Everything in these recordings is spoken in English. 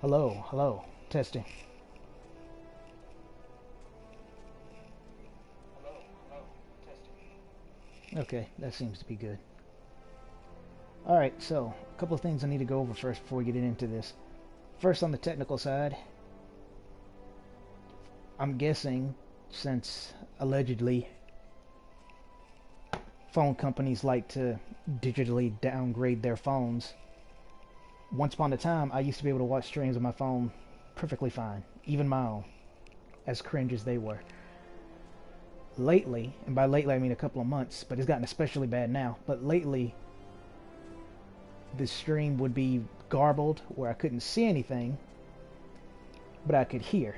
Hello, hello, testing. Okay, that seems to be good. Alright, so, a couple of things I need to go over first before we get into this. First, on the technical side, I'm guessing, since allegedly phone companies like to digitally downgrade their phones, once upon a time, I used to be able to watch streams on my phone perfectly fine, even my own, as cringe as they were. Lately, and by lately I mean a couple of months, but it's gotten especially bad now, but lately the stream would be garbled where I couldn't see anything, but I could hear.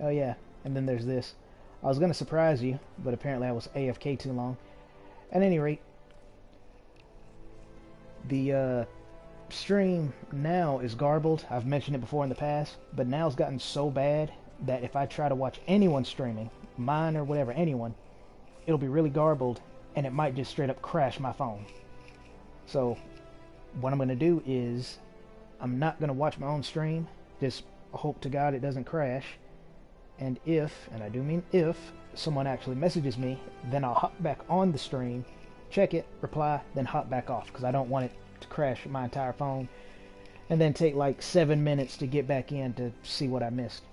Oh yeah, and then there's this. I was going to surprise you, but apparently I was AFK too long. At any rate, the stream now is garbled. I've mentioned it before in the past, but now it's gotten so bad that if I try to watch anyone streaming, mine or whatever, anyone, it'll be really garbled, and it might just straight up crash my phone. So what I'm going to do is I'm not going to watch my own stream, just hope to God it doesn't crash, and if, and I do mean if, someone actually messages me, then I'll hop back on the stream, check it, reply, then hop back off, because I don't want it to crash my entire phone and then take like 7 minutes to get back in to see what I missed.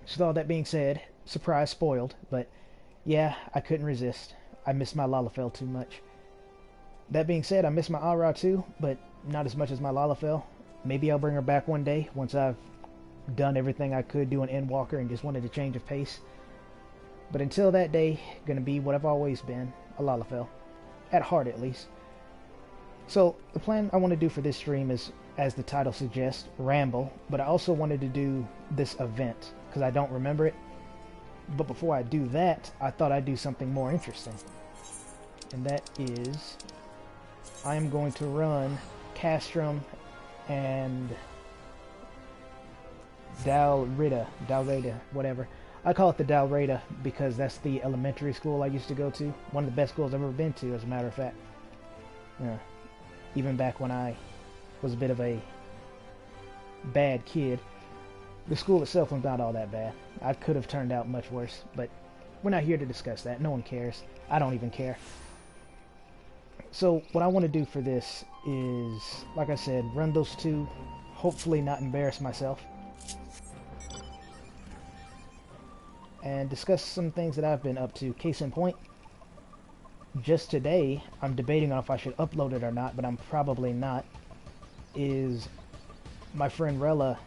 So with all that being said, surprise spoiled, but yeah, I couldn't resist. I missed my Lalafell too much. That being said, I miss my Aura too, but not as much as my Lalafell. Maybe I'll bring her back one day once I've done everything I could do an Endwalker and just wanted a change of pace. But until that day, gonna be what I've always been, a Lalafell. At heart, at least. So, the plan I want to do for this stream is, as the title suggests, ramble, but I also wanted to do this event, because I don't remember it. But before I do that, I thought I'd do something more interesting. And that is, I am going to run Castrum and Dalrida, whatever. I call it the Dalrida because that's the elementary school I used to go to. One of the best schools I've ever been to, as a matter of fact. Yeah. Even back when I was a bit of a bad kid. The school itself was not all that bad. I could have turned out much worse, but we're not here to discuss that. No one cares. I don't even care. So what I want to do for this is, like I said, run those two, hopefully not embarrass myself, and discuss some things that I've been up to. Case in point, just today, I'm debating on if I should upload it or not, but I'm probably not, is my friend Rella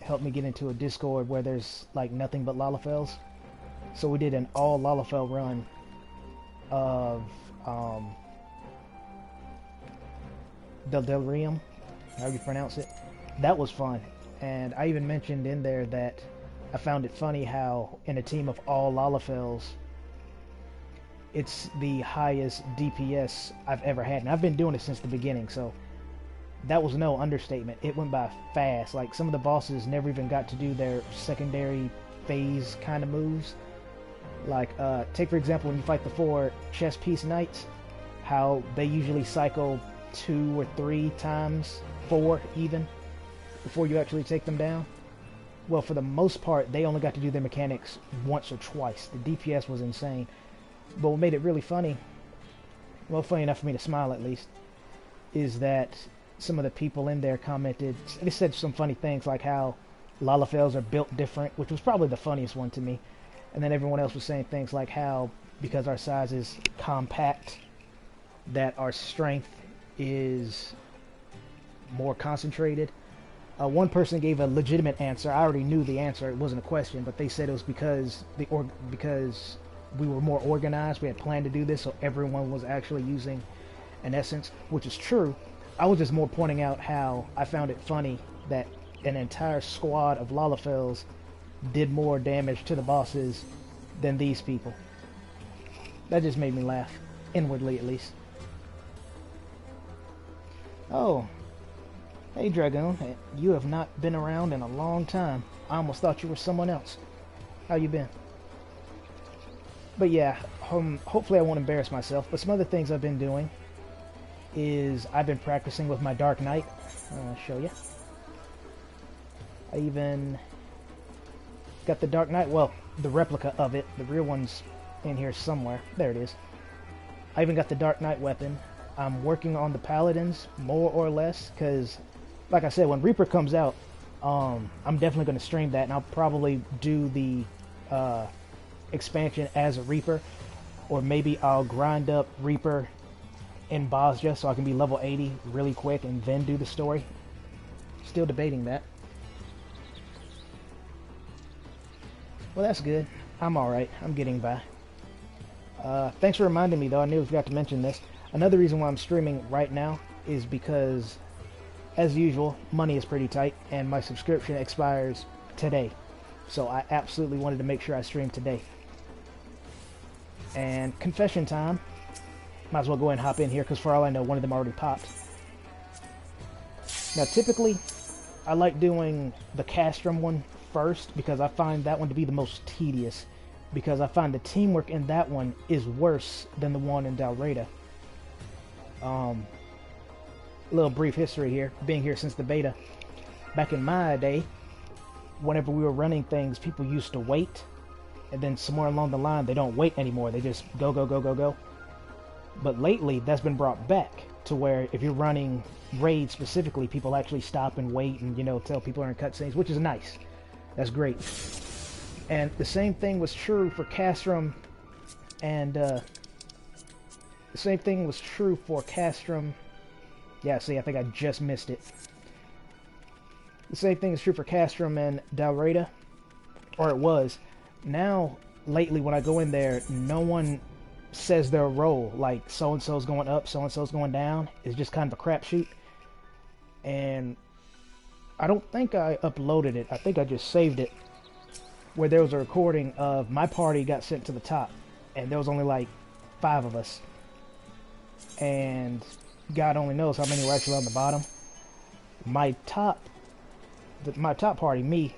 helped me get into a Discord where there's like nothing but Lalafells. So we did an all Lalafell run of Delirium, however you pronounce it. That was fun, and I even mentioned in there that I found it funny how in a team of all Lalafells, it's the highest DPS I've ever had, and I've been doing it since the beginning, so that was no understatement. It went by fast. Like, some of the bosses never even got to do their secondary phase kind of moves. Like, take for example when you fight the 4 chess piece knights, how they usually cycle 2 or 3 times, 4 even, before you actually take them down. Well, for the most part, they only got to do their mechanics once or twice. The DPS was insane. But what made it really funny, well, funny enough for me to smile at least, is that some of the people in there commented, they said some funny things like how Lalafells are built different, which was probably the funniest one to me. And then everyone else was saying things like how, because our size is compact, that our strength is more concentrated. One person gave a legitimate answer. I already knew the answer. It wasn't a question, but they said it was because we were more organized. We had planned to do this, so everyone was actually using an essence, which is true. I was just more pointing out how I found it funny that an entire squad of Lalafells did more damage to the bosses than these people. That just made me laugh, inwardly at least. Oh, hey Dragoon, you have not been around in a long time. I almost thought you were someone else. How you been? But yeah, hopefully I won't embarrass myself, but some other things I've been doing is I've been practicing with my Dark Knight. I'll show you. I even got the Dark Knight, well, the replica of it. The real one's in here somewhere. There it is. I even got the Dark Knight weapon. I'm working on the Paladins, more or less, because, like I said, when Reaper comes out, I'm definitely going to stream that, and I'll probably do the expansion as a Reaper, or maybe I'll grind up Reaper in Bosja so I can be level 80 really quick and then do the story. Still debating that. Well, that's good. I'm alright. I'm getting by. Thanks for reminding me, though. I nearly forgot to mention this. Another reason why I'm streaming right now is because, as usual, money is pretty tight, and my subscription expires today. So I absolutely wanted to make sure I streamed today. And confession time. Might as well go ahead and hop in here, because for all I know, one of them already popped. Now, typically, I like doing the Castrum one first, because I find that one to be the most tedious. Because I find the teamwork in that one is worse than the one in Dalreda. Little brief history here, being here since the beta. Back in my day, whenever we were running things, people used to wait, and then somewhere along the line, they don't wait anymore. They just go, go, go, go, go. But lately, that's been brought back to where if you're running raids specifically, people actually stop and wait and, you know, tell people are in cutscenes, which is nice. That's great. And the same thing was true for Castrum, and the same thing was true for Castrum. Yeah, see, I think I just missed it. The same thing is true for Castrum and Dalreda, or it was. Now, lately, when I go in there, no one says their role, like so-and-so's going up, so-and-so's going down. It's just kind of a crapshoot. And I don't think I uploaded it. I think I just saved it, where there was a recording of my party got sent to the top, and there was only like 5 of us. And God only knows how many were actually on the bottom. My top party, me,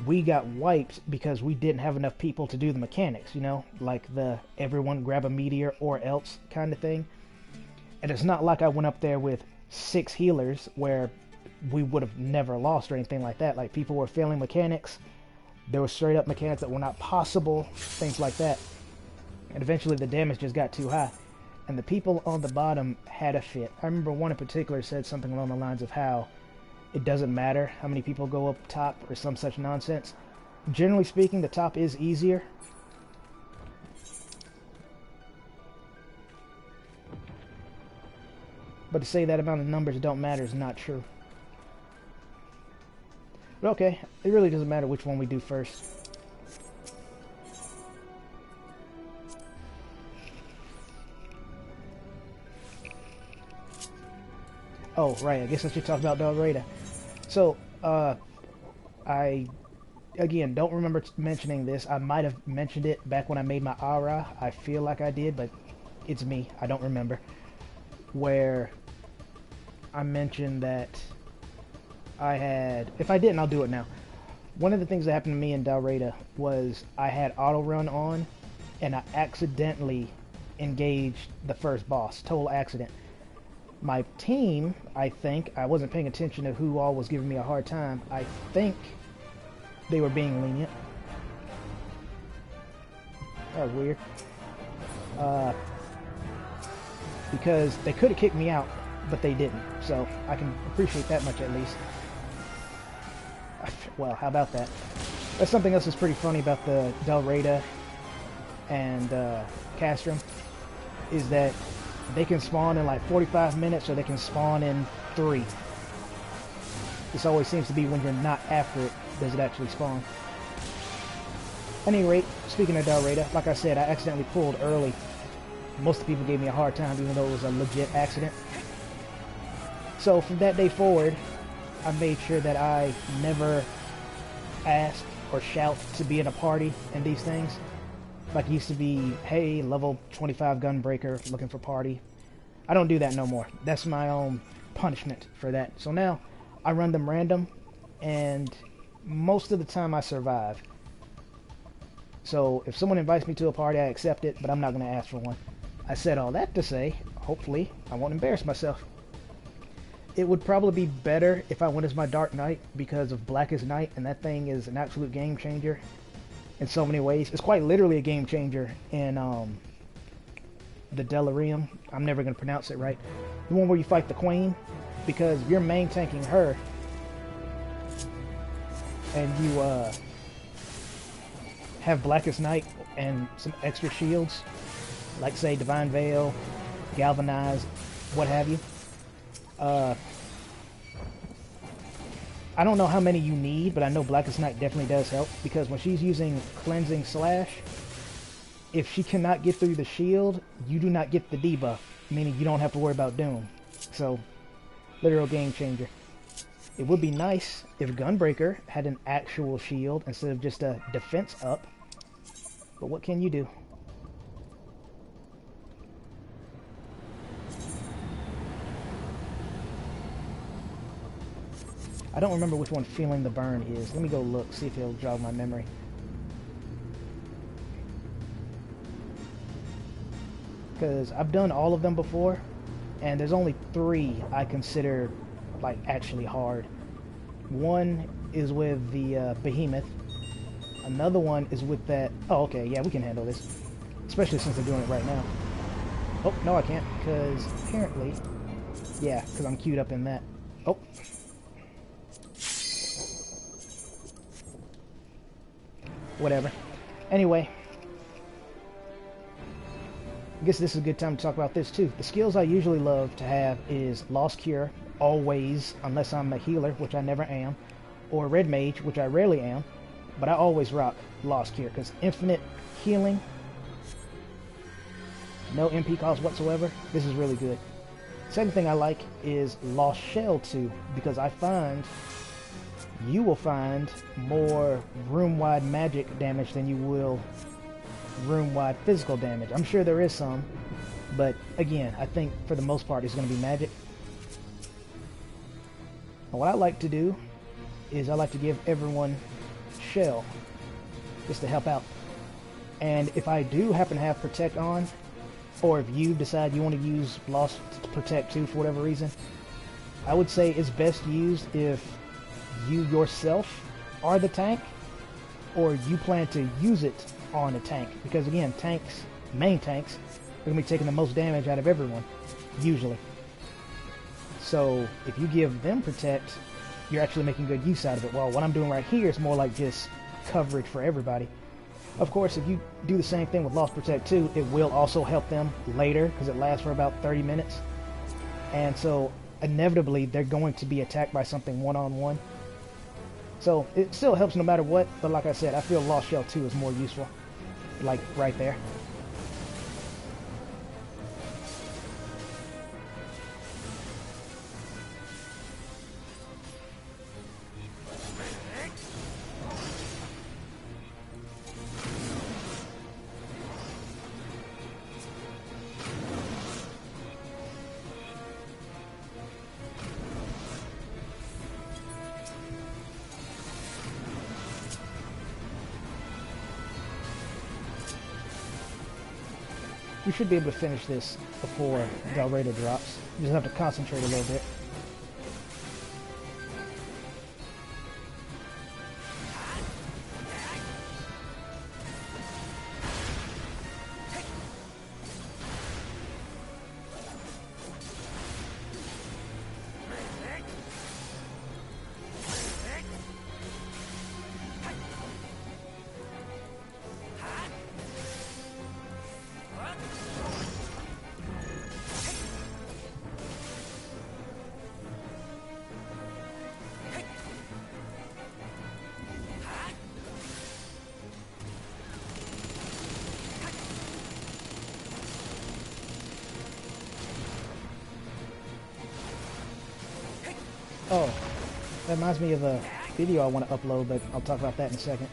we got wiped because we didn't have enough people to do the mechanics, you know, like the everyone grab a meteor or else kind of thing. And it's not like I went up there with 6 healers where we would have never lost or anything like that. Like, people were failing mechanics. There were straight up mechanics that were not possible, things like that. And eventually the damage just got too high. And the people on the bottom had a fit. I remember one in particular said something along the lines of how it doesn't matter how many people go up top or some such nonsense. Generally speaking, the top is easier. But to say that amount of numbers don't matter is not true. But okay, it really doesn't matter which one we do first. Oh, right, I guess I should talk about Dalreda. So, I, again, don't remember mentioning this. I might have mentioned it back when I made my aura. I feel like I did, but it's me. I don't remember. Where I mentioned that I had... If I didn't, I'll do it now. One of the things that happened to me in Dalreda was I had auto run on, and I accidentally engaged the first boss. Total accident. My team, I think, I wasn't paying attention to who all was giving me a hard time. I think they were being lenient. That was weird. Because they could have kicked me out, but they didn't. So I can appreciate that much at least. Well, how about that? That's something else that's pretty funny about the Dalreda and Castrum, is that they can spawn in like 45 minutes, or they can spawn in 3. This always seems to be when you're not after it, does it actually spawn. At any rate, speaking of Dalreda, like I said, I accidentally pulled early. Most of the people gave me a hard time, even though it was a legit accident. So from that day forward, I made sure that I never ask or shout to be in a party and these things. Like, it used to be, hey, level 25 gunbreaker, looking for party. I don't do that no more. That's my own punishment for that. So now, I run them random, and most of the time I survive. So if someone invites me to a party, I accept it, but I'm not going to ask for one. I said all that to say, hopefully I won't embarrass myself. It would probably be better if I went as my Dark Knight because of Blackest Night, and that thing is an absolute game changer in so many ways. It's quite literally a game changer in the Delirium. I'm never going to pronounce it right. The one where you fight the Queen, because you're main tanking her, and you have Blackest Night and some extra shields, like say Divine Veil, Galvanized, what have you. I don't know how many you need, but I know Blackest Night definitely does help, because when she's using Cleansing Slash, if she cannot get through the shield, you do not get the debuff, meaning you don't have to worry about Doom. So, literal game changer. It would be nice if Gunbreaker had an actual shield instead of just a defense up, but what can you do? I don't remember which one Feeling the Burn is. Let me go look, see if it'll jog my memory. Because I've done all of them before, and there's only 3 I consider like actually hard. One is with the Behemoth. Another one is with that... Oh, okay, yeah, we can handle this. Especially since they're doing it right now. Oh, no I can't, because apparently... Yeah, because I'm queued up in that. Oh. Whatever. Anyway. I guess this is a good time to talk about this too. The skills I usually love to have is Lost Cure, always, unless I'm a healer, which I never am, or Red Mage, which I rarely am, but I always rock Lost Cure, because infinite healing, no MP cost whatsoever. This is really good. Second thing I like is Lost Shell too, because I find you will find more room-wide magic damage than you will room-wide physical damage. I'm sure there is some, but again, I think for the most part it's going to be magic. And what I like to do is I like to give everyone Shell, just to help out. And if I do happen to have Protect on, or if you decide you want to use Lost Protect too for whatever reason, I would say it's best used if you yourself are the tank, or you plan to use it on a tank, because again, tanks, main tanks, are going to be taking the most damage out of everyone, usually. So if you give them Protect, you're actually making good use out of it. Well, what I'm doing right here is more like just coverage for everybody. Of course, if you do the same thing with Lost Protect too, it will also help them later, because it lasts for about 30 minutes. And so inevitably they're going to be attacked by something one-on-one. So it still helps no matter what, but like I said, I feel Lost Shell 2 is more useful. Like right there. We should be able to finish this before Galrado drops. You just have to concentrate a little bit. Oh, that reminds me of a video I want to upload, but I'll talk about that in a second.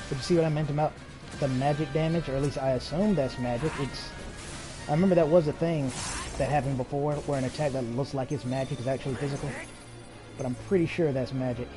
But you see what I meant about the magic damage, or at least I assume that's magic. It's I remember that was a thing that happened before, where an attack that looks like it's magic is actually physical. But I'm pretty sure that's magic.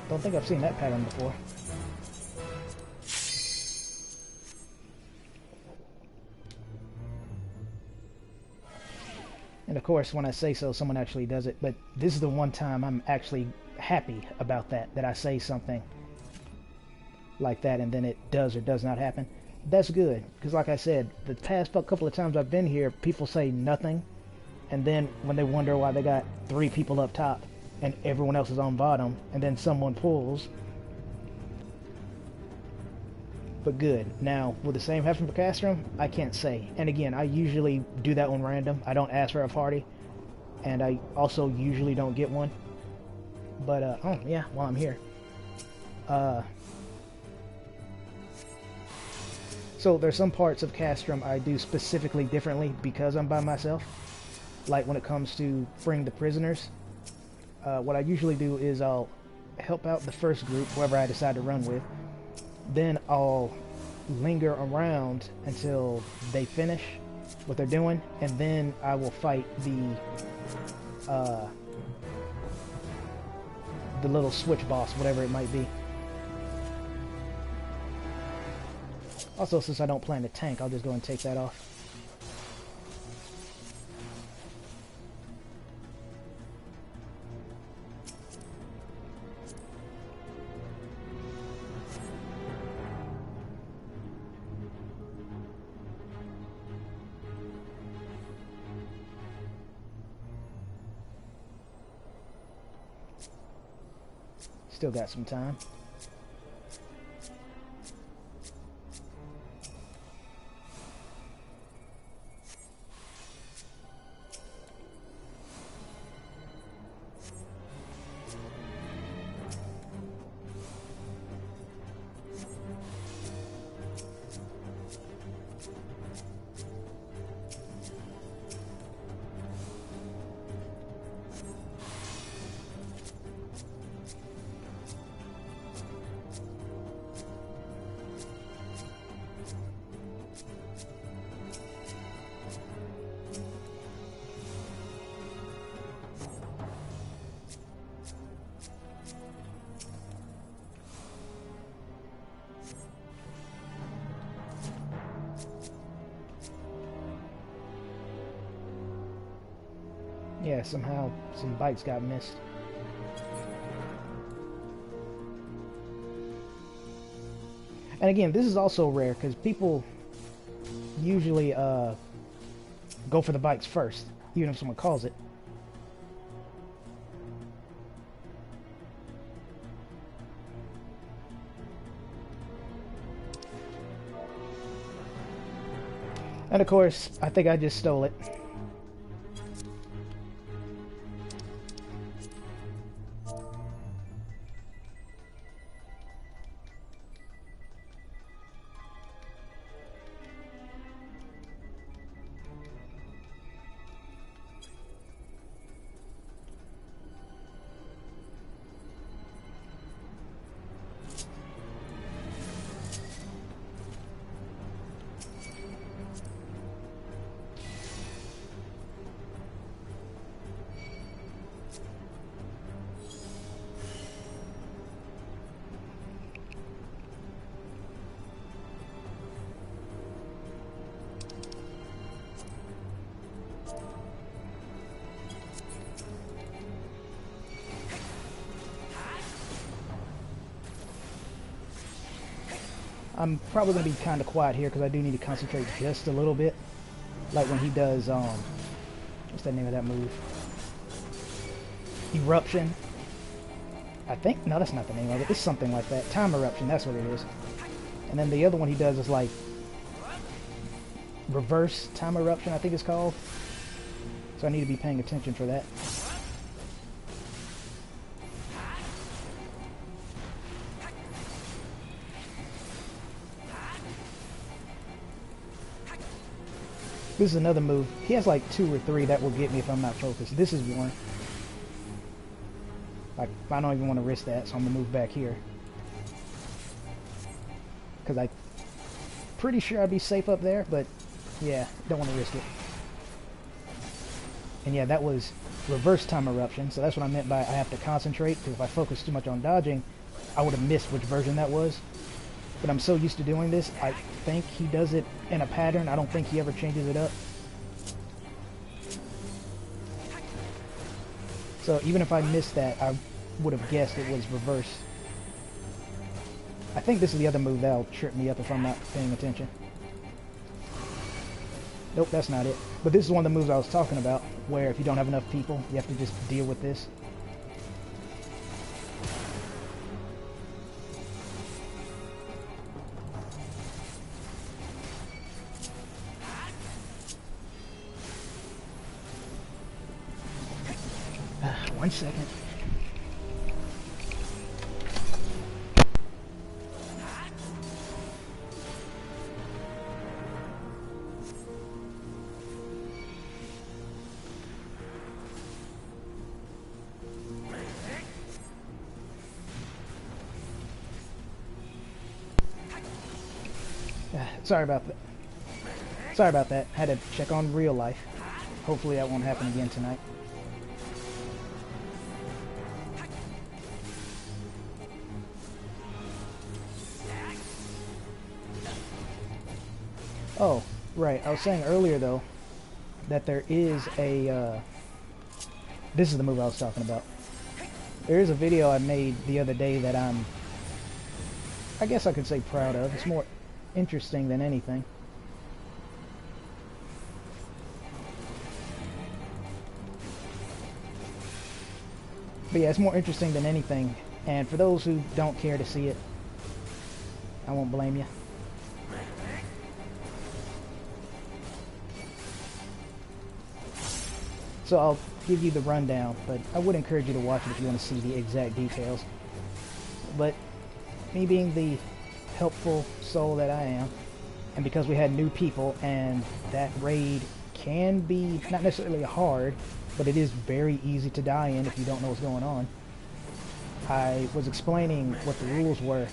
Don't think I've seen that pattern before. And of course, when I say so, someone actually does it. But this is the one time I'm actually happy about that I say something like that and then it does or does not happen. That's good, because like I said, the past couple of times I've been here, people say nothing, and then when they wonder why they got 3 people up top and everyone else is on bottom, and then someone pulls. But good. Now, will the same happen for Castrum? I can't say. And again, I usually do that on random. I don't ask for a party, and I also usually don't get one. But, oh yeah, while I'm here. So there's some parts of Castrum I do specifically differently because I'm by myself. Like when it comes to freeing the prisoners. What I usually do is I'll help out the first group, whoever I decide to run with. Then I'll linger around until they finish what they're doing, and then I will fight the little switch boss, whatever it might be. Also, since I don't plan to tank, I'll just go and take that off. Still got some time. Yeah, somehow some bites got missed. And again, this is also rare because people usually go for the bites first, even if someone calls it. And of course, I think I just stole it. I'm probably going to be kind of quiet here because I do need to concentrate just a little bit. Like when he does, what's the name of that move? Eruption. I think, no, that's not the name of it. It's something like that. Time Eruption, that's what it is. And then the other one he does is like Reverse Time Eruption, I think it's called. So I need to be paying attention for that. This is another move. He has like 2 or 3 that will get me if I'm not focused. This is one. Like, I don't even want to risk that, so I'm going to move back here. Because I'm pretty sure I'd be safe up there, but yeah, don't want to risk it. And yeah, that was Reverse Time Eruption, so that's what I meant by I have to concentrate, because if I focus too much on dodging, I would have missed which version that was. But I'm so used to doing this, I think he does it in a pattern. I don't think he ever changes it up. So even if I missed that, I would have guessed it was reverse. I think this is the other move that'll trip me up if I'm not paying attention. Nope, that's not it. But this is one of the moves I was talking about, where if you don't have enough people, you have to just deal with this. One second. Sorry about that. Sorry about that. Had to check on real life. Hopefully that won't happen again tonight. Oh, right. I was saying earlier, though, that there is a, this is the move I was talking about. There is a video I made the other day that I guess I could say proud of. It's more interesting than anything. But yeah, it's more interesting than anything. And for those who don't care to see it, I won't blame you. So I'll give you the rundown, but I would encourage you to watch it if you want to see the exact details. But me being the helpful soul that I am, and because we had new people, and that raid can be not necessarily hard, but it is very easy to die in if you don't know what's going on. I was explaining what the rules were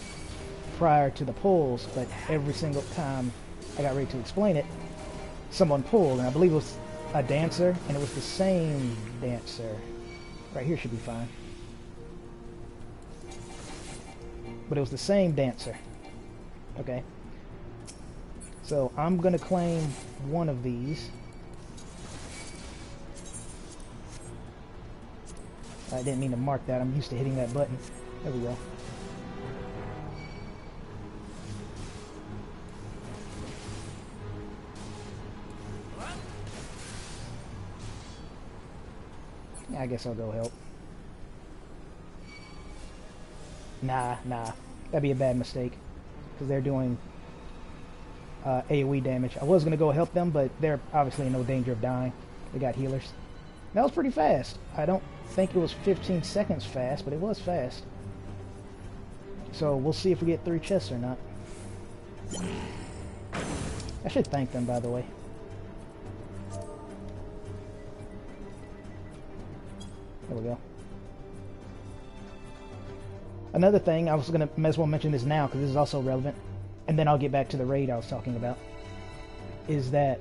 prior to the pulls, but every single time I got ready to explain it, someone pulled, and I believe it was a dancer, and it was the same dancer. Right here should be fine. But it was the same dancer. Okay. So I'm gonna claim one of these. I didn't mean to mark that. I'm used to hitting that button. There we go. I guess I'll go help. Nah. That'd be a bad mistake. Because they're doing AoE damage. I was going to go help them, but they're obviously in no danger of dying. They got healers. That was pretty fast. I don't think it was 15 seconds fast, but it was fast. So we'll see if we get 3 chests or not. I should thank them, by the way. There we go. Another thing, I was going to, may as well mention this now because this is also relevant, and then I'll get back to the raid I was talking about, is that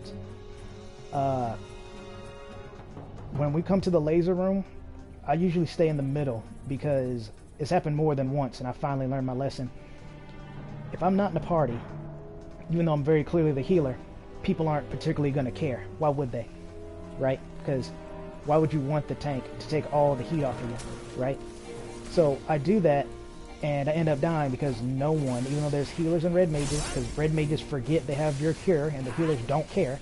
when we come to the laser room, I usually stay in the middle because it's happened more than once and I finally learned my lesson. If I'm not in a party, even though I'm very clearly the healer, people aren't particularly going to care. Why would they? Right? Because why would you want the tank to take all the heat off of you, right? So I do that And I end up dying because no one, even though there's healers and red mages, because red mages forget they have your cure and the healers don't care,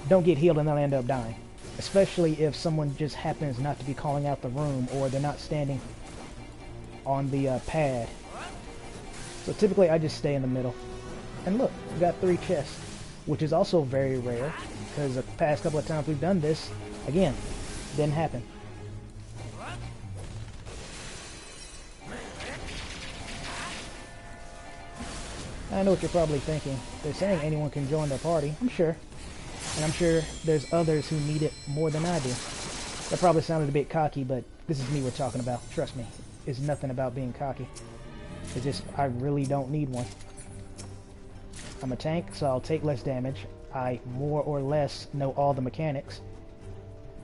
don't get healed and they'll end up dying. Especially if someone just happens not to be calling out the room or they're not standing on the pad. So typically I just stay in the middle. And look, we got 3 chests, which is also very rare because the past couple of times we've done this, again, didn't happen. I know what you're probably thinking. They're saying anyone can join their party. I'm sure. And I'm sure there's others who need it more than I do. That probably sounded a bit cocky, but this is me we're talking about. Trust me. It's nothing about being cocky. It's just, I really don't need one. I'm a tank, so I'll take less damage. I more or less know all the mechanics.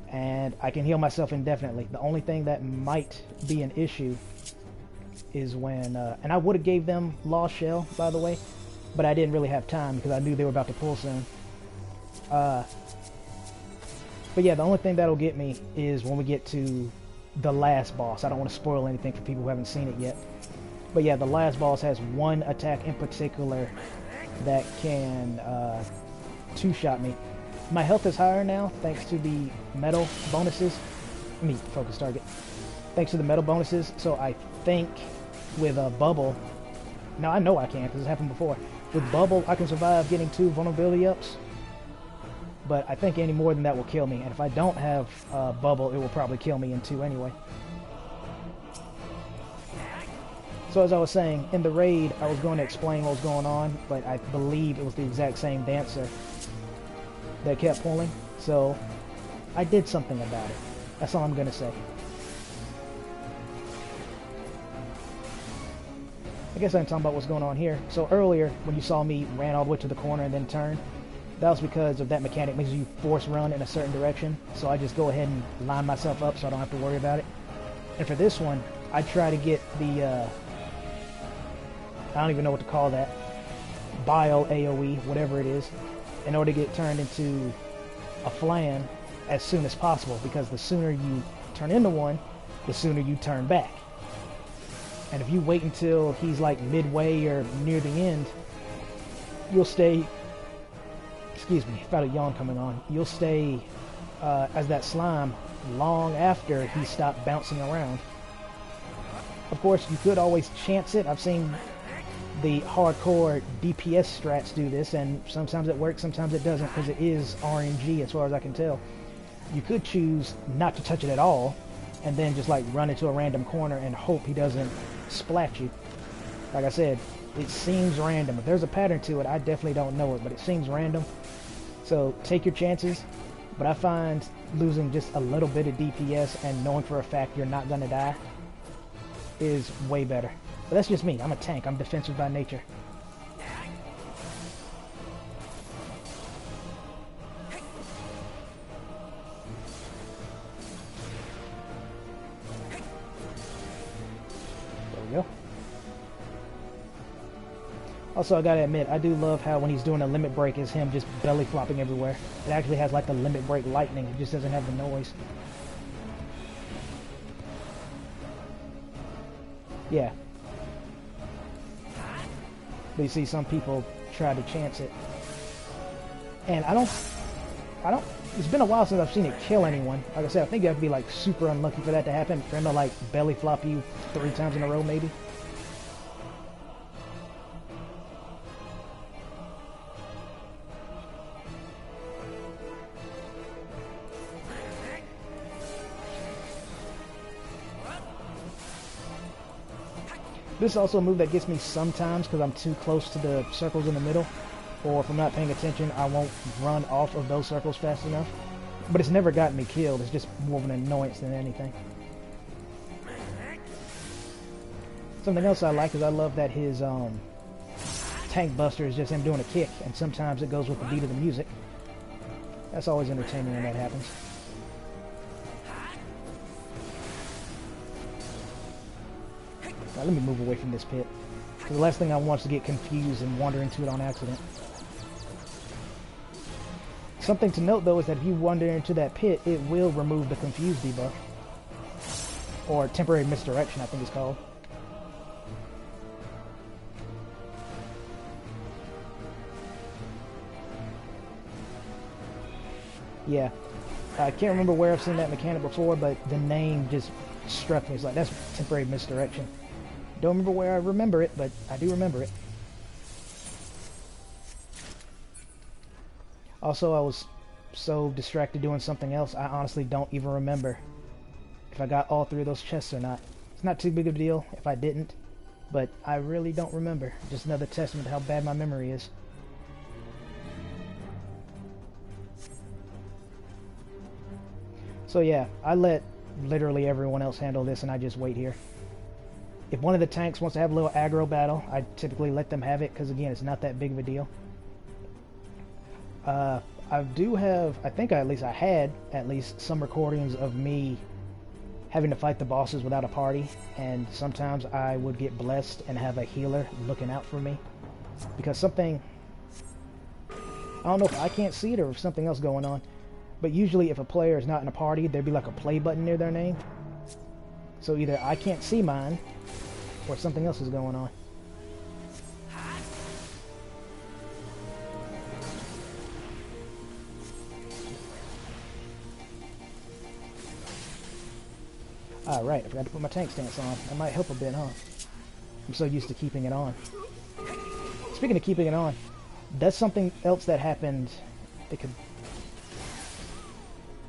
And I can heal myself indefinitely. The only thing that might be an issue is when, and I would have gave them Lost Shell, by the way, but I didn't really have time because I knew they were about to pull soon. But yeah, the only thing that'll get me is when we get to the last boss. I don't want to spoil anything for people who haven't seen it yet. But yeah, the last boss has one attack in particular that can two-shot me. My health is higher now thanks to the metal bonuses. Let me focus target. Thanks to the metal bonuses, so I think with a bubble, now I know I can because it's happened before. With bubble, I can survive getting 2 vulnerability ups, but I think any more than that will kill me. And if I don't have bubble, it will probably kill me in 2 anyway. So as I was saying, in the raid, I was going to explain what was going on, but I believe it was the exact same dancer that kept pulling. So I did something about it. That's all I'm going to say. I guess I'm talking about what's going on here. So earlier, when you saw me ran all the way to the corner and then turn, that was because of that mechanic makes you force run in a certain direction. So I just go ahead and line myself up so I don't have to worry about it. And for this one, I try to get the, I don't even know what to call that, bio AoE, whatever it is, in order to get turned into a flan as soon as possible. Because the sooner you turn into one, the sooner you turn back. And if you wait until he's like midway or near the end, you'll stay, excuse me, about a yawn coming on, you'll stay as that slime long after he stopped bouncing around. Of course, you could always chance it. I've seen the hardcore DPS strats do this, and sometimes it works, sometimes it doesn't, because it is RNG as far as I can tell. You could choose not to touch it at all, and then just like run into a random corner and hope he doesn't splat you. Like I said, it seems random. If there's a pattern to it, I definitely don't know it, but it seems random. So take your chances, but I find losing just a little bit of DPS and knowing for a fact you're not gonna die is way better. But that's just me. I'm a tank. I'm defensive by nature. Also, I gotta admit, I do love how when he's doing a limit break, is him just belly flopping everywhere. It actually has like the limit break lightning, it just doesn't have the noise. Yeah. But you see, some people try to chance it. And I don't, it's been a while since I've seen it kill anyone. Like I said, I think you have to be like super unlucky for that to happen, for him to like belly flop you 3 times in a row maybe. This is also a move that gets me sometimes because I'm too close to the circles in the middle, or if I'm not paying attention, I won't run off of those circles fast enough. But it's never gotten me killed, it's just more of an annoyance than anything. Something else I like is I love that his tank buster is just him doing a kick, and sometimes it goes with the beat of the music. That's always entertaining when that happens. Now, let me move away from this pit, because the last thing I want is to get confused and wander into it on accident. Something to note though is that if you wander into that pit, it will remove the confused debuff. Or temporary misdirection, I think it's called. Yeah. I can't remember where I've seen that mechanic before, but the name just struck me. It's like, that's temporary misdirection. Don't remember where I remember it, but I do remember it. Also, I was so distracted doing something else, I honestly don't even remember if I got all 3 of those chests or not. It's not too big of a deal if I didn't, but I really don't remember. Just another testament to how bad my memory is. So yeah, I let literally everyone else handle this and I just wait here. If one of the tanks wants to have a little aggro battle, I typically let them have it because again, it's not that big of a deal. I do have, I think at least I had at least some recordings of me having to fight the bosses without a party, and sometimes I would get blessed and have a healer looking out for me because something, I don't know if I can't see it or if something else going on, but usually if a player is not in a party, there'd be like a play button near their name. So either I can't see mine or something else is going on. Right, I forgot to put my tank stance on. That might help a bit, huh? I'm so used to keeping it on. Speaking of keeping it on, that's something else that happened. They could...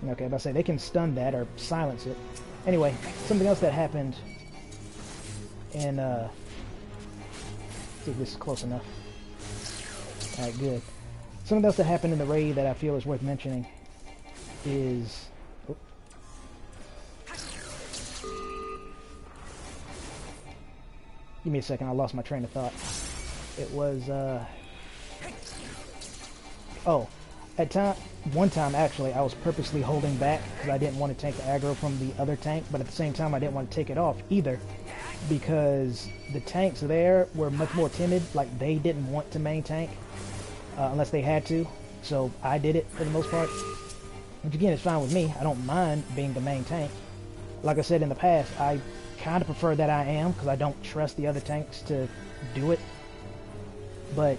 Okay, I'm about to say, they can stun that or silence it. Anyway, something else that happened in, see if this is close enough. Alright, good. Something else that happened in the raid that I feel is worth mentioning is... Give me a second, I lost my train of thought. It was, oh, one time actually, I was purposely holding back because I didn't want to take the aggro from the other tank, but at the same time I didn't want to take it off either because the tanks there were much more timid, like they didn't want to main tank unless they had to, so I did it for the most part, which again is fine with me. I don't mind being the main tank. Like I said in the past, I kind of prefer that I am because I don't trust the other tanks to do it, but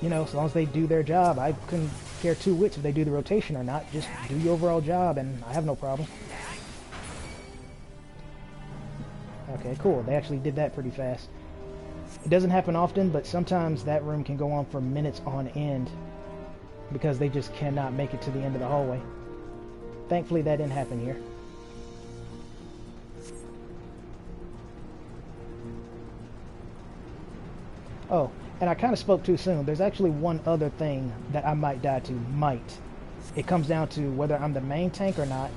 you know, as long as they do their job, I couldn't care 2 wits if they do the rotation or not. Just do your overall job and I have no problem. Okay, cool, they actually did that pretty fast. It doesn't happen often, but sometimes that room can go on for minutes on end because they just cannot make it to the end of the hallway. Thankfully that didn't happen here. Oh, and I kind of spoke too soon. There's actually one other thing that I might die to. Might. It comes down to whether I'm the main tank or not,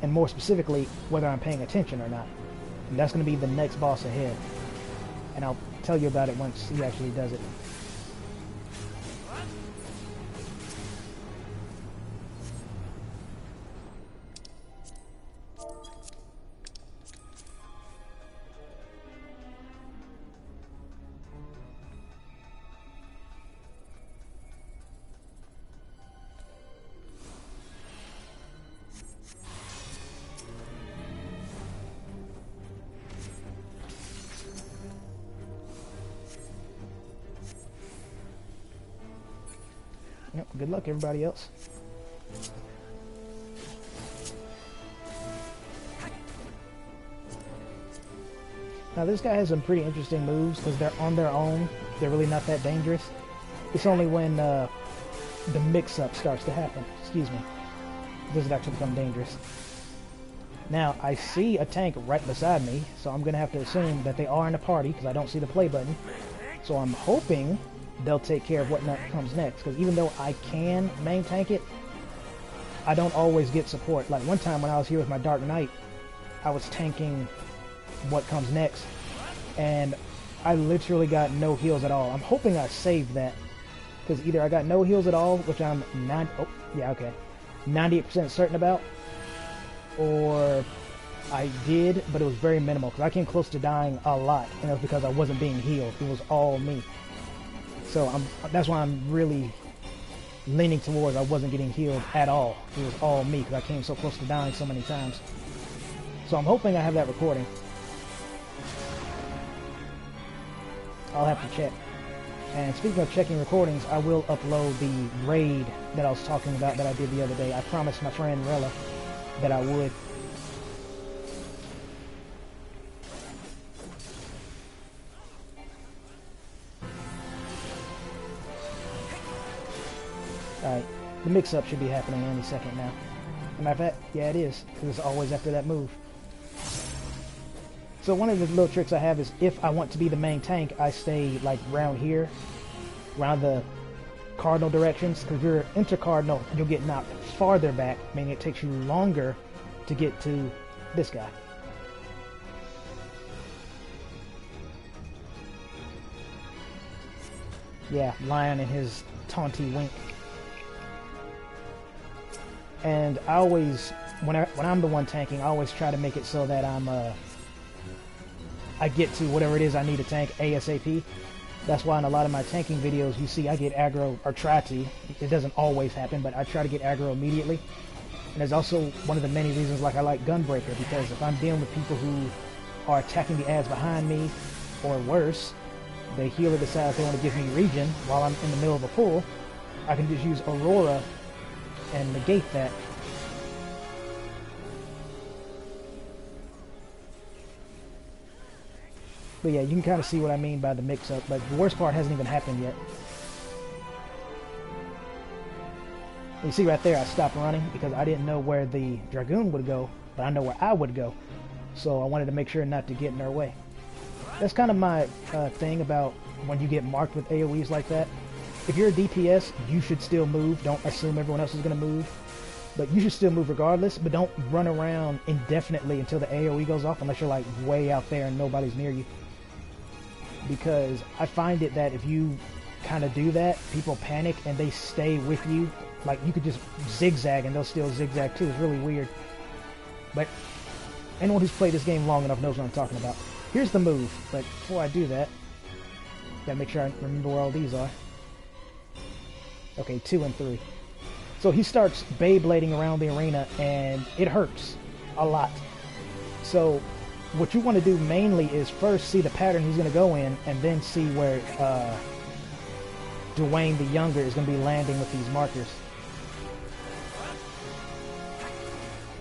and more specifically, whether I'm paying attention or not. And that's going to be the next boss ahead. And I'll tell you about it once he actually does it. Yep, good luck everybody else. Now this guy has some pretty interesting moves because they're on their own. They're really not that dangerous. It's only when the mix-up starts to happen, excuse me, does it actually become dangerous. Now I see a tank right beside me, so I'm going to have to assume that they are in a party because I don't see the play button. So I'm hoping they'll take care of what comes next, because even though I can main tank it, I don't always get support. Like one time when I was here with my Dark Knight, I was tanking what comes next, and I literally got no heals at all. I'm hoping I saved that, because either I got no heals at all, which I'm 98% certain about, or I did, but it was very minimal, because I came close to dying a lot, and it was because I wasn't being healed. It was all me. So that's why I'm really leaning towards I wasn't getting healed at all. It was all me because I came so close to dying so many times. So I'm hoping I have that recording. I'll have to check. And speaking of checking recordings, I will upload the raid that I was talking about that I did the other day. I promised my friend Rella that I would. Alright, the mix-up should be happening any second now. As a matter of fact, yeah it is, because it's always after that move. So one of the little tricks I have is if I want to be the main tank, I stay like around here, around the cardinal directions, because if you're intercardinal, you'll get knocked farther back, meaning it takes you longer to get to this guy. Yeah, Lion and his taunty wink. And I always, when I'm the one tanking, I always try to make it so that I get to whatever it is I need to tank ASAP. That's why in a lot of my tanking videos you see I get aggro, or try to. It doesn't always happen, but I try to get aggro immediately. And there's also one of the many reasons like I like Gunbreaker, because if I'm dealing with people who are attacking the ads behind me, or worse, the healer decides they want to give me regen while I'm in the middle of a pull, I can just use Aurora and negate that. But yeah, you can kind of see what I mean by the mix-up, but the worst part hasn't even happened yet. You see right there, I stopped running because I didn't know where the Dragoon would go, but I know where I would go. So I wanted to make sure not to get in their way. That's kind of my thing about when you get marked with AoEs like that. If you're a DPS, you should still move. Don't assume everyone else is going to move. But you should still move regardless, but don't run around indefinitely until the AoE goes off unless you're like way out there and nobody's near you. Because I find it that if you kind of do that, people panic and they stay with you. Like, you could just zigzag and they'll still zigzag too. It's really weird. But anyone who's played this game long enough knows what I'm talking about. Here's the move, but before I do that, gotta make sure I remember where all these are. Okay, 2 and 3. So he starts Beyblading around the arena and it hurts a lot. So what you want to do mainly is first see the pattern he's going to go in, and then see where Dwayne the Younger is going to be landing with these markers.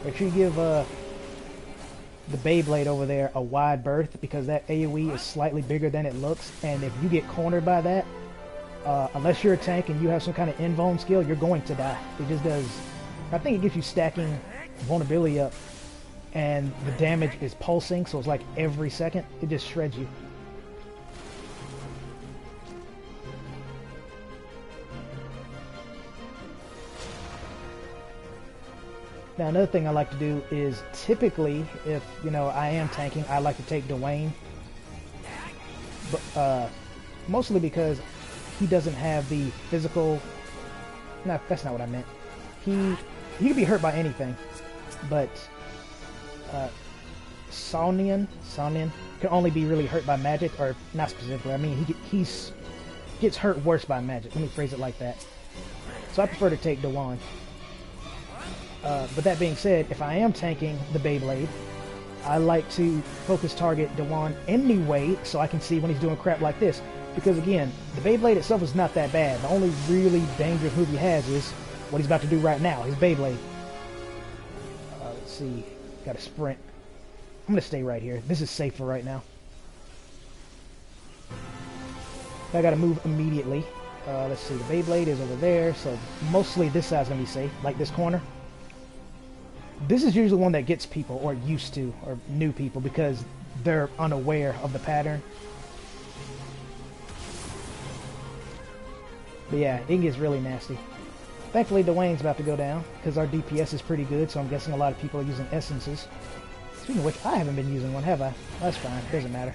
Make sure you give the Beyblade over there a wide berth, because that AoE is slightly bigger than it looks, and if you get cornered by that, unless you're a tank and you have some kind of invuln skill, you're going to die. It just does. I think it gives you stacking vulnerability up, and the damage is pulsing, so it's like every second. It just shreds you. Now another thing I like to do is, typically, if, you know, I am tanking, I like to take Dwayne. But, mostly because he doesn't have the physical... No, that's not what I meant. He can be hurt by anything, but Saunian can only be really hurt by magic, or not specifically. I mean, he gets hurt worse by magic. Let me phrase it like that. So I prefer to take Dwayne. But that being said, if I am tanking the Beyblade, I like to focus target Dwayne anyway, so I can see when he's doing crap like this. Because again, the Beyblade itself is not that bad. The only really dangerous move he has is what he's about to do right now, his Beyblade. Let's see, got to sprint. I'm gonna stay right here. This is safe for right now. I gotta move immediately. Let's see, the Beyblade is over there, so mostly this side's gonna be safe, like this corner. This is usually one that gets people, or used to, or new people, because they're unaware of the pattern. But yeah, it gets really nasty. Thankfully, Dwayne's about to go down, because our DPS is pretty good, so I'm guessing a lot of people are using essences. Speaking of which, I haven't been using one, have I? That's fine, doesn't matter.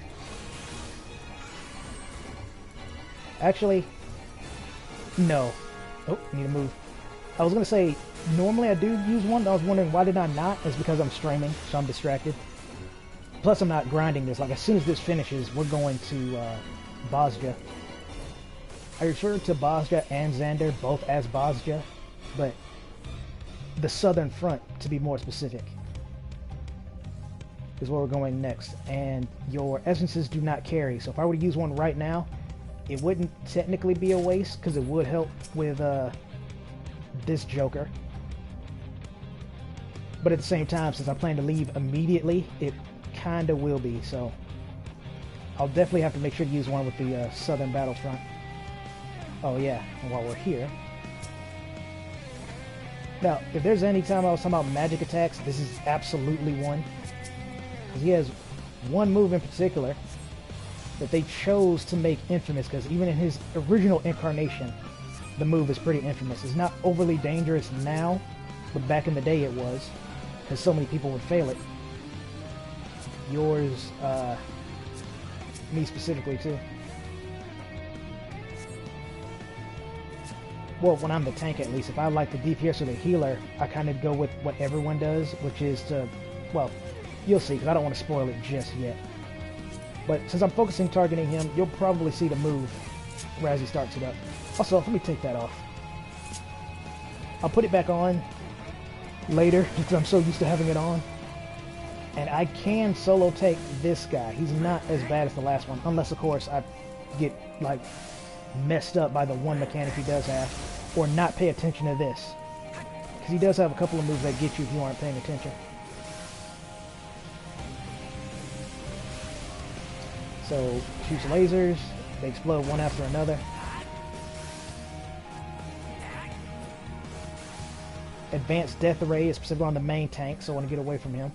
Actually, no. Oh, need to move. I was going to say, normally I do use one, but I was wondering why did I not? It's because I'm streaming, so I'm distracted. Plus, I'm not grinding this. Like, as soon as this finishes, we're going to Bozja. I refer to Bozja and Xander both as Bozja, but the southern front, to be more specific, is where we're going next. And your essences do not carry, so if I were to use one right now, it wouldn't technically be a waste because it would help with this Joker. But at the same time, since I plan to leave immediately, it kinda will be, so I'll definitely have to make sure to use one with the Southern Battlefront. Oh yeah, and while we're here... Now, if there's any time I was talking about magic attacks, this is absolutely one. Because he has one move in particular that they chose to make infamous, because even in his original incarnation, the move is pretty infamous. It's not overly dangerous now, but back in the day it was, because so many people would fail it. Yours, me specifically too. Well, when I'm the tank at least, if I like the DPS or the healer, I kind of go with what everyone does, which is to, well, you'll see, because I don't want to spoil it just yet. But since I'm focusing targeting him, you'll probably see the move as he starts it up. Also, let me take that off. I'll put it back on later, because I'm so used to having it on. And I can solo take this guy. He's not as bad as the last one, unless, of course, I get, like, messed up by the one mechanic he does have, or not pay attention to this. Because he does have a couple of moves that get you if you aren't paying attention. So, shoots lasers, they explode one after another. Advanced death array is specifically on the main tank, so I want to get away from him.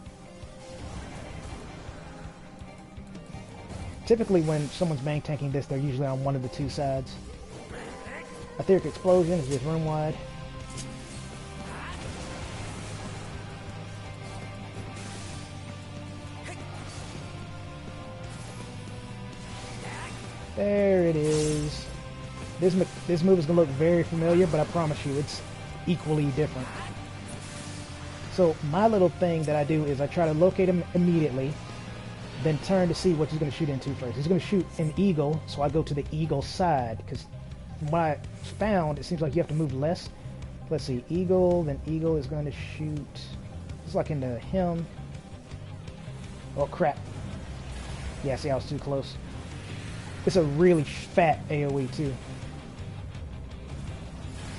Typically when someone's main tanking this, they're usually on one of the two sides. Etheric explosion is just room wide. There it is. This move is going to look very familiar, but I promise you it's equally different. So my little thing that I do is I try to locate him immediately, then turn to see what he's going to shoot into first. He's going to shoot an eagle, so I go to the eagle side, because from what I found, it seems like you have to move less. Let's see, eagle, then eagle is going to shoot, it's like into him. Oh crap. Yeah, see, I was too close. It's a really fat AoE too.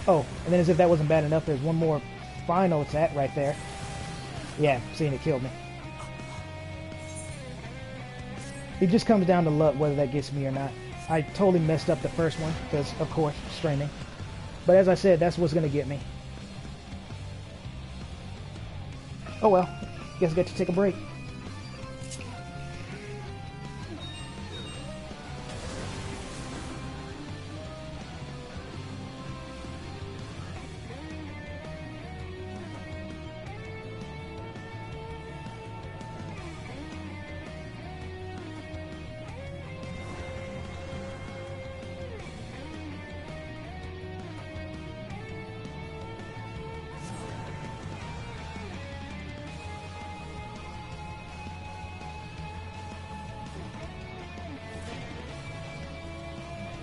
Oh, and then as if that wasn't bad enough, there's one more final attack right there. Yeah, seeing it killed me. It just comes down to luck whether that gets me or not. I totally messed up the first one, because, of course, streaming. But as I said, that's what's going to get me. Oh well, guess I get to take a break.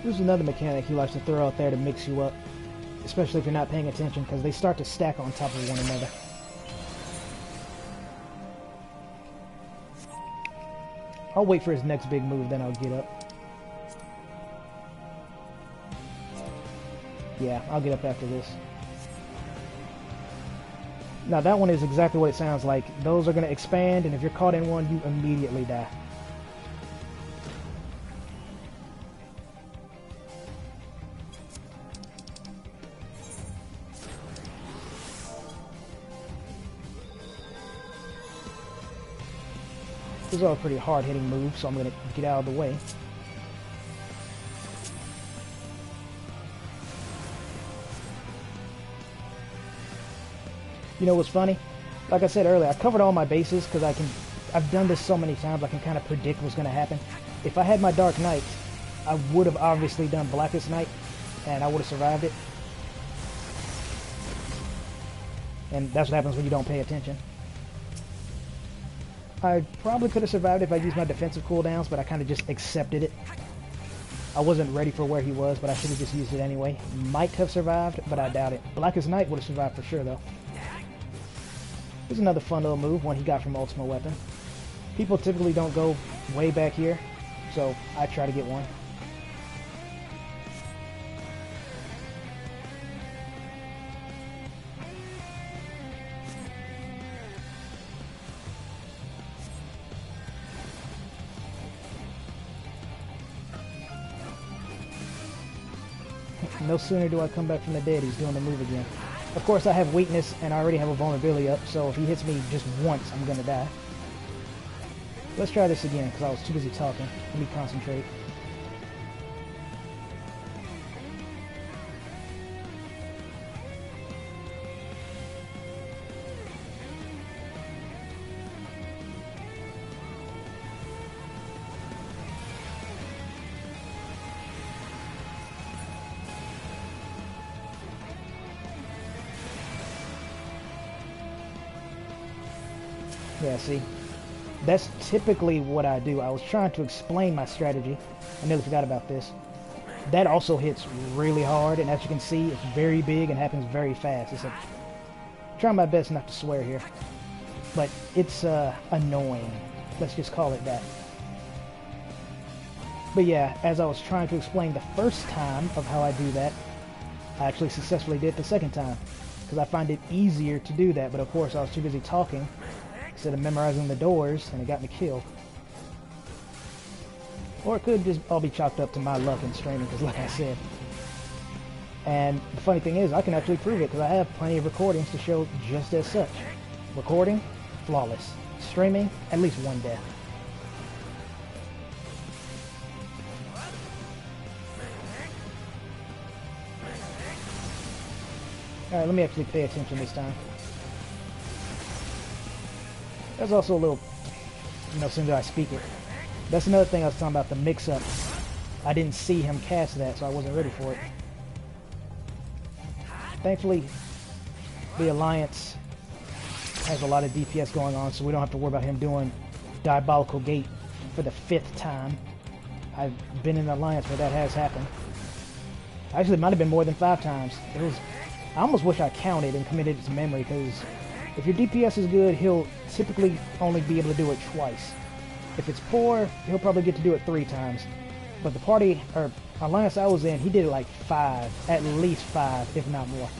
There's another mechanic he likes to throw out there to mix you up, especially if you're not paying attention, because they start to stack on top of one another. I'll wait for his next big move, then I'll get up. Yeah, I'll get up after this. Now that one is exactly what it sounds like. Those are going to expand, and if you're caught in one, you immediately die. This is all a pretty hard-hitting move, so I'm going to get out of the way. You know what's funny? Like I said earlier, I covered all my bases because I've done this so many times I can kind of predict what's going to happen. If I had my Dark Knight, I would have obviously done Blackest Night, and I would have survived it. And that's what happens when you don't pay attention. I probably could have survived if I used my defensive cooldowns, but I kind of just accepted it. I wasn't ready for where he was, but I should have just used it anyway. Might have survived, but I doubt it. Blackest Night would have survived for sure, though. Here's another fun little move, one he got from Ultimate Weapon. People typically don't go way back here, so I try to get one. No sooner do I come back from the dead, he's doing the move again. Of course, I have weakness, and I already have a vulnerability up, so if he hits me just once, I'm gonna die. Let's try this again, because I was too busy talking. Let me concentrate. Yeah, see? That's typically what I do. I was trying to explain my strategy. I nearly forgot about this. That also hits really hard, and as you can see, it's very big and happens very fast. It's trying my best not to swear here. But it's annoying. Let's just call it that. But yeah, as I was trying to explain the first time of how I do that, I actually successfully did the second time. Because I find it easier to do that, but of course I was too busy talking instead of memorizing the doors, and it got me killed. Or it could just all be chalked up to my luck in streaming, because like I said. And the funny thing is, I can actually prove it, because I have plenty of recordings to show just as such. Recording, flawless. Streaming, at least one death. Alright, let me actually pay attention this time. There's also a little, as soon as I speak it. That's another thing I was talking about, the mix-up. I didn't see him cast that, so I wasn't ready for it. Thankfully, the Alliance has a lot of DPS going on, so we don't have to worry about him doing Diabolical Gate for the 5th time. I've been in the Alliance where that has happened. Actually, it might have been more than 5 times. I almost wish I counted and committed it to memory, because if your DPS is good, he'll typically only be able to do it twice. If it's poor, he'll probably get to do it 3 times. But the party, or Alliance I was in, he did it like 5, at least 5, if not more.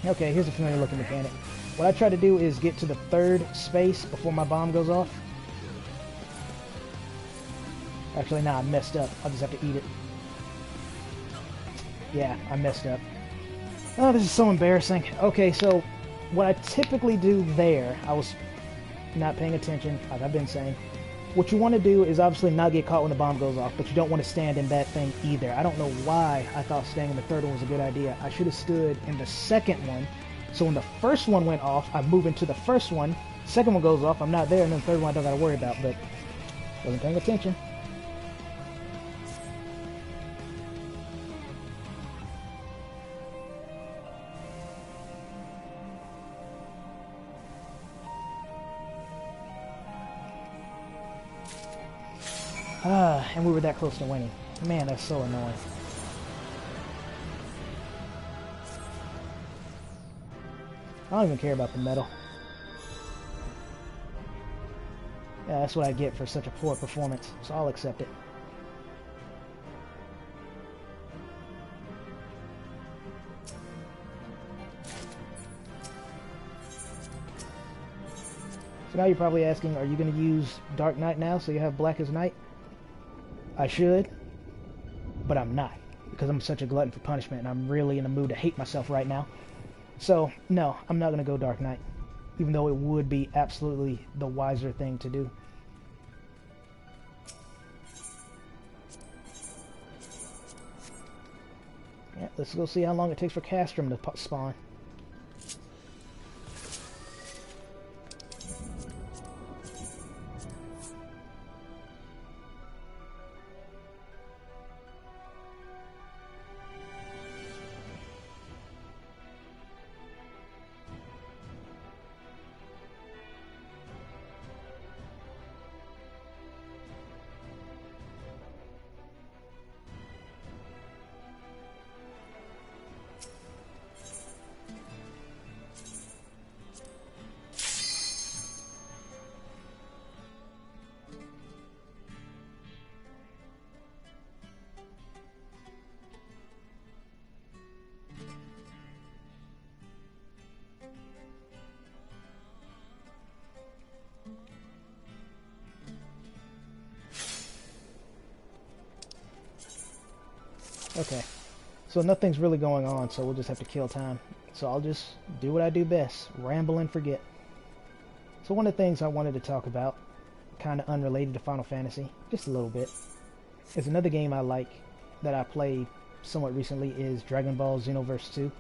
Okay, here's a familiar looking mechanic. What I try to do is get to the 3rd space before my bomb goes off. Actually, nah, I messed up. I'll just have to eat it. Yeah, I messed up. Oh, this is so embarrassing. Okay, so what I typically do there, I was not paying attention, like I've been saying. What you want to do is obviously not get caught when the bomb goes off, but you don't want to stand in that thing either. I don't know why I thought staying in the 3rd one was a good idea. I should have stood in the 2nd one, so when the 1st one went off, I move into the 1st one, 2nd one goes off, I'm not there, and then the 3rd one I don't got to worry about, but wasn't paying attention. And we were that close to winning. Man, that's so annoying. I don't even care about the medal. Yeah, that's what I get for such a poor performance, so I'll accept it. So now you're probably asking, are you going to use Dark Knight now so you have Black as Night? I should, but I'm not, because I'm such a glutton for punishment and I'm really in the mood to hate myself right now. So, no, I'm not going to go Dark Knight, even though it would be absolutely the wiser thing to do. Yeah, let's go see how long it takes for Castrum to spawn. Okay, So nothing's really going on, so we'll just have to kill time. So I'll just do what I do best, ramble and forget. So one of the things I wanted to talk about, kind of unrelated to Final Fantasy, just a little bit, is another game I like that I played somewhat recently is Dragon Ball Xenoverse 2.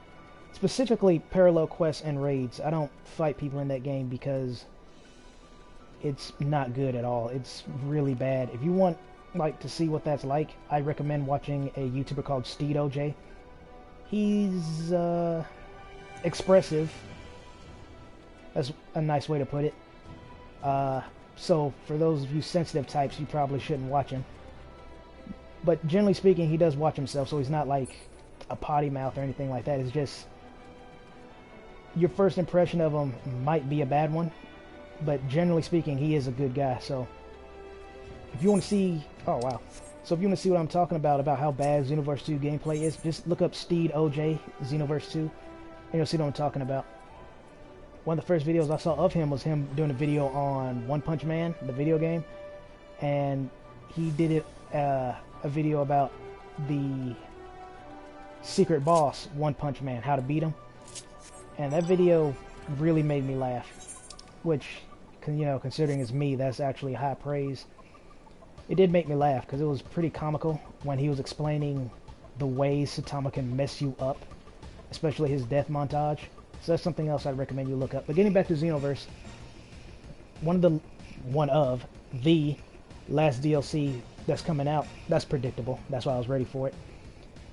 Specifically, parallel quests and raids. I don't fight people in that game because it's not good at all. It's really bad. If you want to see what that's like, I recommend watching a YouTuber called XIV. He's expressive. That's a nice way to put it. So for those of you sensitive types, you probably shouldn't watch him. But generally speaking, he does watch himself, so he's not like a potty mouth or anything like that. It's just your first impression of him might be a bad one, but generally speaking, he is a good guy. So if you want to see, oh wow, so if you want to see what I'm talking about how bad Xenoverse 2 gameplay is, just look up Steed OJ Xenoverse 2, and you'll see what I'm talking about. One of the first videos I saw of him was him doing a video on One Punch Man, the video game, and he did it a video about the secret boss One Punch Man, how to beat him, and that video really made me laugh, which, you know, considering it's me, that's actually high praise. It did make me laugh because it was pretty comical when he was explaining the ways Saitama can mess you up, especially his death montage. So that's something else I'd recommend you look up. But getting back to Xenoverse, one of the last DLC that's coming out, that's predictable. That's why I was ready for it.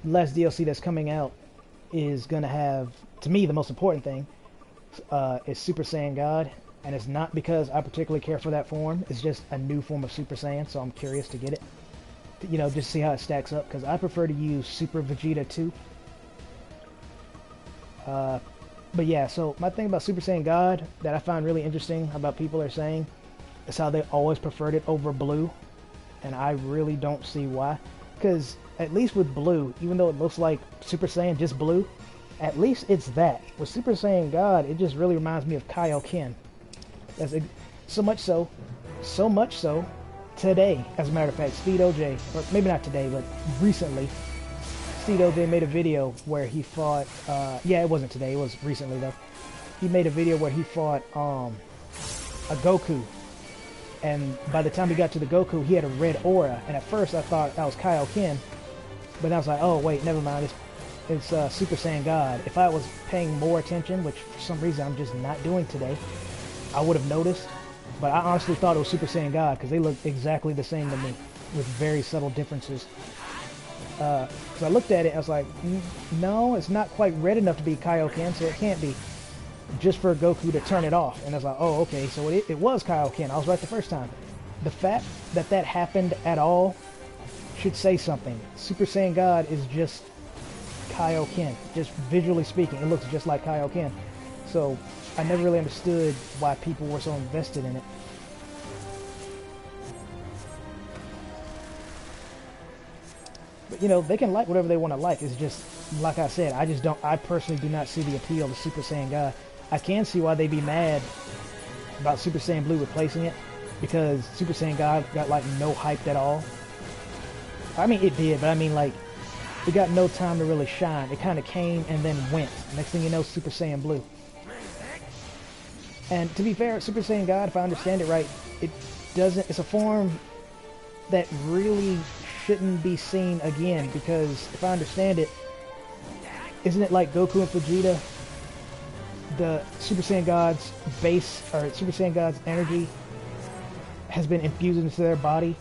The last DLC that's coming out is going to have, to me, the most important thing is Super Saiyan God. And it's not because I particularly care for that form. It's just a new form of Super Saiyan, so I'm curious to get it. You know, just see how it stacks up, because I prefer to use Super Vegeta 2. But yeah, so my thing about Super Saiyan God that I find really interesting about people are saying is how they always preferred it over Blue. And I really don't see why. Because at least with Blue, even though it looks like Super Saiyan just Blue, at least it's that. With Super Saiyan God, it just really reminds me of Kaioken. That's so much so, today, as a matter of fact, Steed OJ, or maybe not today, but recently, Steed OJ made a video where he fought, yeah, it wasn't today, it was recently though. He made a video where he fought a Goku, and by the time he got to the Goku, he had a red aura, and at first I thought that was Kaioken, but I was like, oh wait, never mind, it's Super Saiyan God. If I was paying more attention, which for some reason I'm just not doing today, I would have noticed, but I honestly thought it was Super Saiyan God because they look exactly the same to me with very subtle differences. So I looked at it, I was like, no, it's not quite red enough to be Kaioken, so it can't be. Just for Goku to turn it off. And I was like, oh, okay, so it was Kaioken. I was right the first time. The fact that that happened at all should say something. Super Saiyan God is just Kaioken. Just visually speaking, it looks just like Kaioken. So I never really understood why people were so invested in it. But you know, they can like whatever they want to like. It's just, like I said, I personally do not see the appeal of Super Saiyan God. I can see why they'd be mad about Super Saiyan Blue replacing it, because Super Saiyan God got like no hype at all. I mean, it did, but I mean like, it got no time to really shine. It kind of came and then went. Next thing you know, Super Saiyan Blue. And to be fair, Super Saiyan God, if I understand it right, it's a form that really shouldn't be seen again, because if I understand it, isn't it like Goku and Vegeta, the Super Saiyan God's base, or Super Saiyan God's energy has been infused into their body,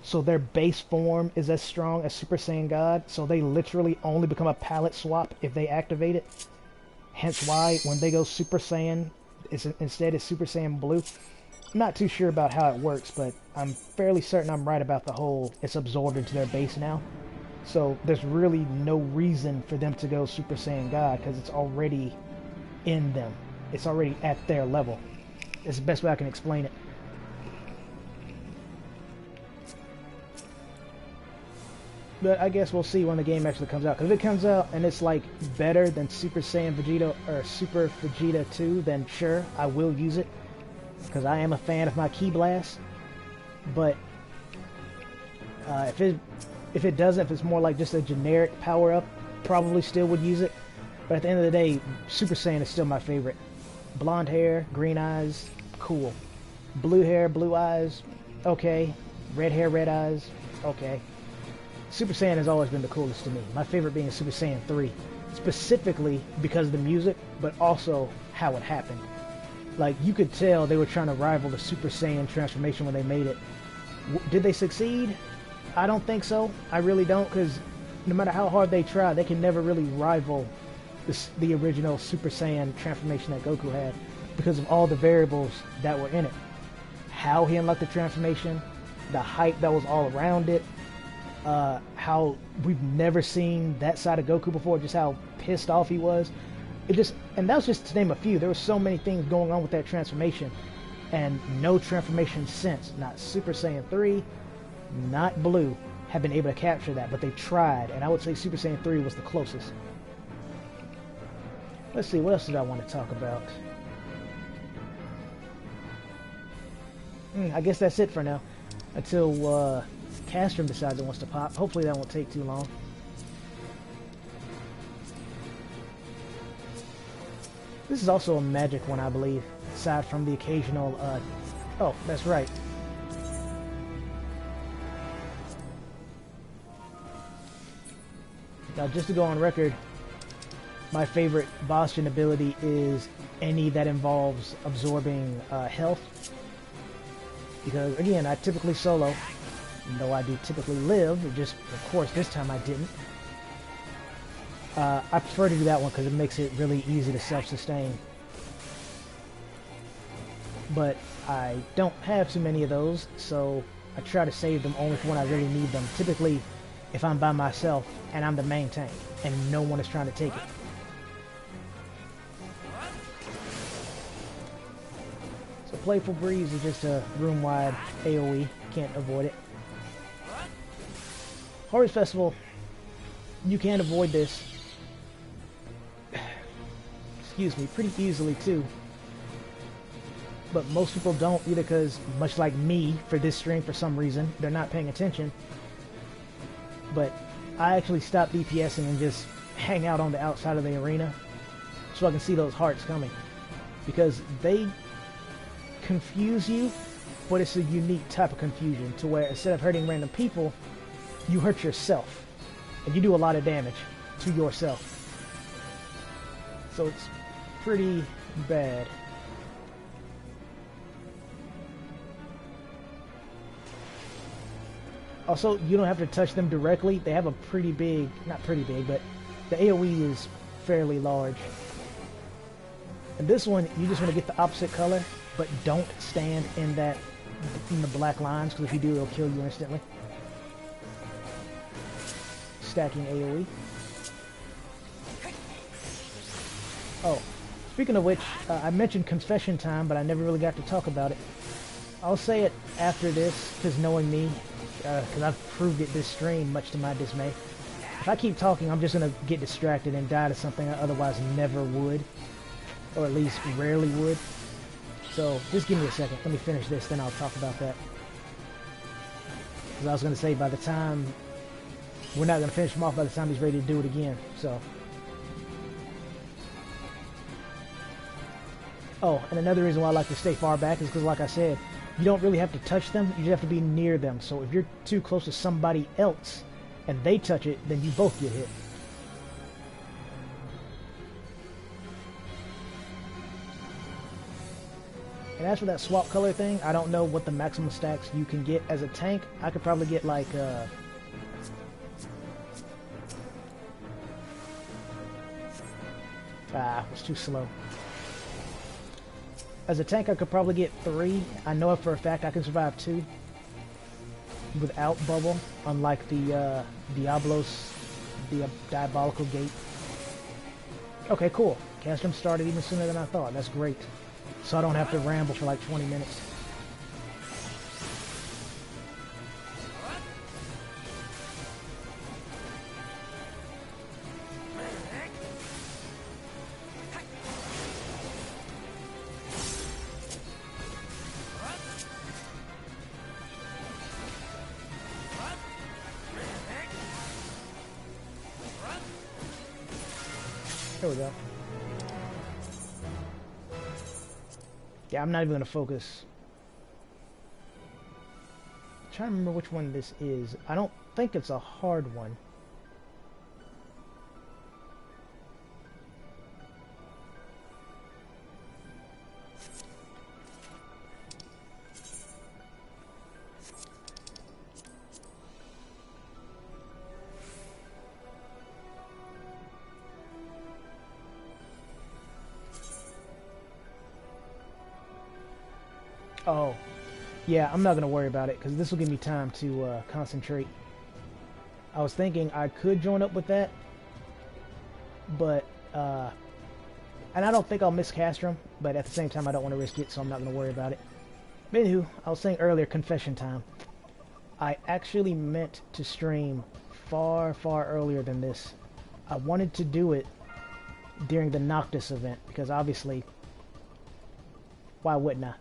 so their base form is as strong as Super Saiyan God, so they literally only become a palette swap if they activate it. Hence why when they go Super Saiyan, instead it's Super Saiyan Blue. I'm not too sure about how it works, but I'm fairly certain I'm right about the whole it's absorbed into their base now. So there's really no reason for them to go Super Saiyan God, because it's already in them. It's already at their level. It's the best way I can explain it. But I guess we'll see when the game actually comes out. Because if it comes out and it's like better than Super Saiyan Vegeta or Super Vegeta 2, then sure, I will use it. Because I am a fan of my Ki Blast. But if it doesn't, if it's more like just a generic power-up, probably still would use it. But at the end of the day, Super Saiyan is still my favorite. Blonde hair, green eyes, cool. Blue hair, blue eyes, okay. Red hair, red eyes, okay. Super Saiyan has always been the coolest to me. My favorite being Super Saiyan 3. Specifically because of the music, but also how it happened. Like, you could tell they were trying to rival the Super Saiyan transformation when they made it. Did they succeed? I don't think so. I really don't, because no matter how hard they try, they can never really rival the original Super Saiyan transformation that Goku had because of all the variables that were in it. How he unlocked the transformation, the hype that was all around it, how we've never seen that side of Goku before, just how pissed off he was. And that was just to name a few. There were so many things going on with that transformation, and no transformation since, not Super Saiyan 3, not Blue, have been able to capture that, but they tried, and I would say Super Saiyan 3 was the closest. Let's see, what else did I want to talk about? I guess that's it for now, until Castrum decides it wants to pop. Hopefully that won't take too long. This is also a magic one, I believe, aside from the occasional, oh, that's right. Now, just to go on record, my favorite Bastion ability is any that involves absorbing health. Because, again, I typically solo, though I do typically live, just, of course, this time I didn't. I prefer to do that one because it makes it really easy to self-sustain. But I don't have too many of those, so I try to save them only for when I really need them. Typically, if I'm by myself and I'm the main tank, and no one is trying to take it. So Playful Breeze is just a room-wide AoE. Can't avoid it. Harvest Festival, you can avoid this. Excuse me, pretty easily too. But most people don't, either because, much like me for this stream for some reason, they're not paying attention. But I actually stop DPSing and just hang out on the outside of the arena so I can see those hearts coming. Because they confuse you, but it's a unique type of confusion to where instead of hurting random people, you hurt yourself. And you do a lot of damage to yourself. So it's pretty bad. Also, you don't have to touch them directly. They have a pretty big, not pretty big, but the AoE is fairly large. And this one, you just want to get the opposite color, but don't stand in the black lines, because if you do, it'll kill you instantly. Stacking AoE. Oh, speaking of which, I mentioned confession time, but I never really got to talk about it. I'll say it after this, because knowing me, because I've proved it this stream, much to my dismay. If I keep talking, I'm just going to get distracted and die to something I otherwise never would. Or at least rarely would. So, just give me a second. Let me finish this, then I'll talk about that. Because I was going to say, by the time... We're not going to finish him off by the time he's ready to do it again, so... Oh, and another reason why I like to stay far back is because, like I said, you don't really have to touch them, you just have to be near them. So if you're too close to somebody else and they touch it, then you both get hit. And as for that swap color thing, I don't know what the maximum stacks you can get as a tank. I could probably get like it was too slow. As a tank, I could probably get 3. I know for a fact I can survive 2 without bubble, unlike the Diabolical Gate. Okay, cool. Castrum started even sooner than I thought. That's great. So I don't have to ramble for like 20 minutes. There we go. Yeah, I'm not even going to focus. I'm trying to remember which one this is. I don't think it's a hard one. Oh, yeah, I'm not going to worry about it because this will give me time to concentrate. I was thinking I could join up with that, but, and I don't think I'll miss Castrum, but at the same time I don't want to risk it, so I'm not going to worry about it. But anywho, I was saying earlier, confession time. I actually meant to stream far, far earlier than this. I wanted to do it during the Noctis event, because obviously, why wouldn't I?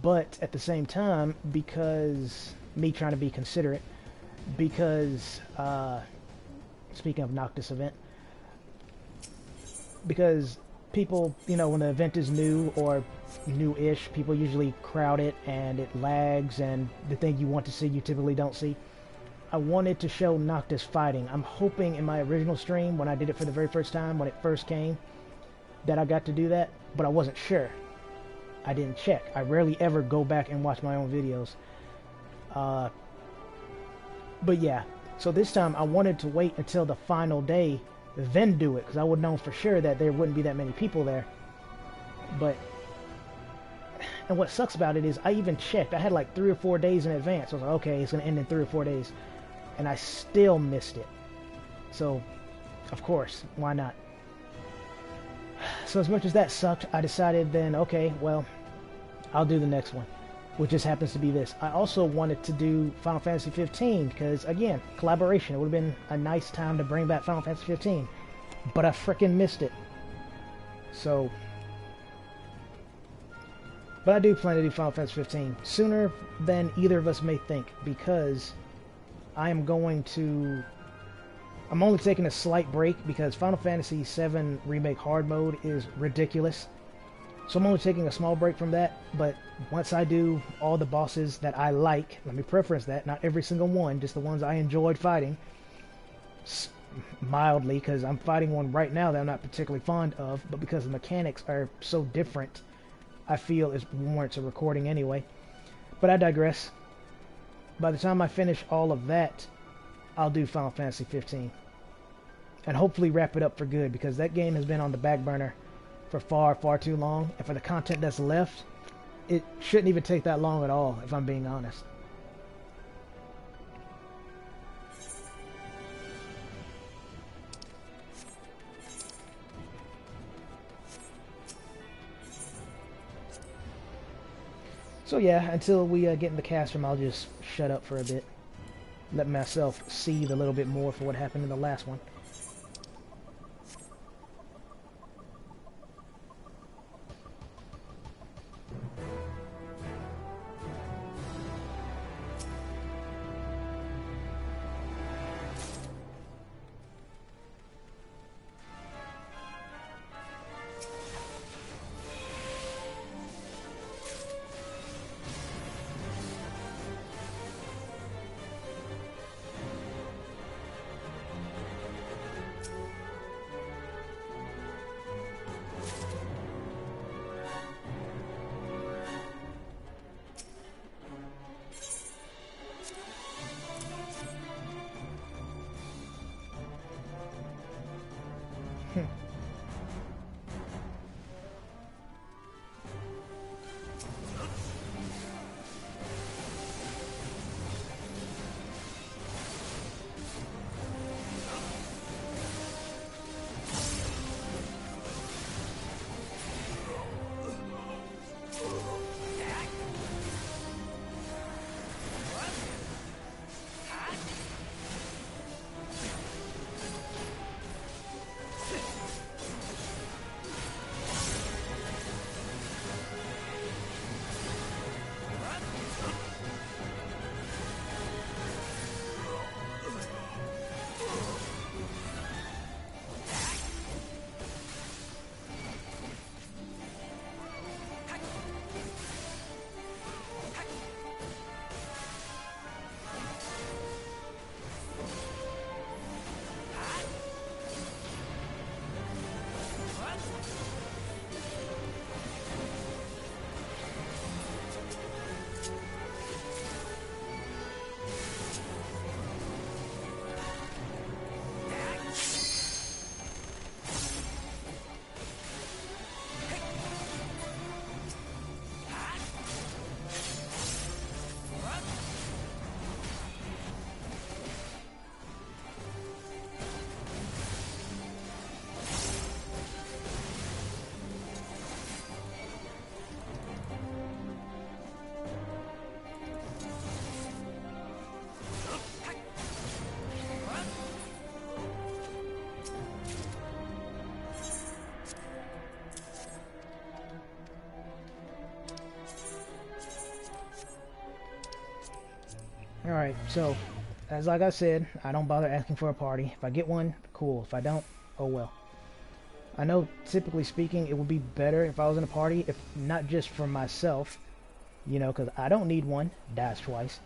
But at the same time, because me trying to be considerate, because speaking of Noctis event, because people, you know, when the event is new or new-ish, people usually crowd it and it lags, and the thing you want to see you typically don't see. I wanted to show Noctis fighting. I'm hoping in my original stream, when I did it for the very first time, when it first came, that I got to do that, but I wasn't sure. I didn't check. I rarely ever go back and watch my own videos. But yeah, so this time I wanted to wait until the final day, then do it, because I would know for sure that there wouldn't be that many people there. But, and what sucks about it is I even checked. I had like 3 or 4 days in advance. I was like, okay, it's going to end in 3 or 4 days. And I still missed it. So, of course, why not? So as much as that sucked, I decided then, okay, well, I'll do the next one, which just happens to be this. I also wanted to do Final Fantasy 15 because, again, collaboration. It would have been a nice time to bring back Final Fantasy 15, but I frickin' missed it. So, but I do plan to do Final Fantasy 15 sooner than either of us may think, because I am going to... I'm only taking a slight break because Final Fantasy VII Remake Hard Mode is ridiculous. So I'm only taking a small break from that, but once I do all the bosses that I like, let me preference that, not every single one, just the ones I enjoyed fighting, mildly, because I'm fighting one right now that I'm not particularly fond of, but because the mechanics are so different, I feel it warrants a recording anyway. But I digress. By the time I finish all of that, I'll do Final Fantasy 15. And hopefully wrap it up for good, because that game has been on the back burner for far, far too long. And for the content that's left, it shouldn't even take that long at all, if I'm being honest. So yeah, until we get in the Castrum, I'll just shut up for a bit. Let myself seethe a little bit more for what happened in the last one. Alright, so, as like I said, I don't bother asking for a party. If I get one, cool. If I don't, oh well. I know, typically speaking, it would be better if I was in a party, if not just for myself, you know, because I don't need one, dies twice.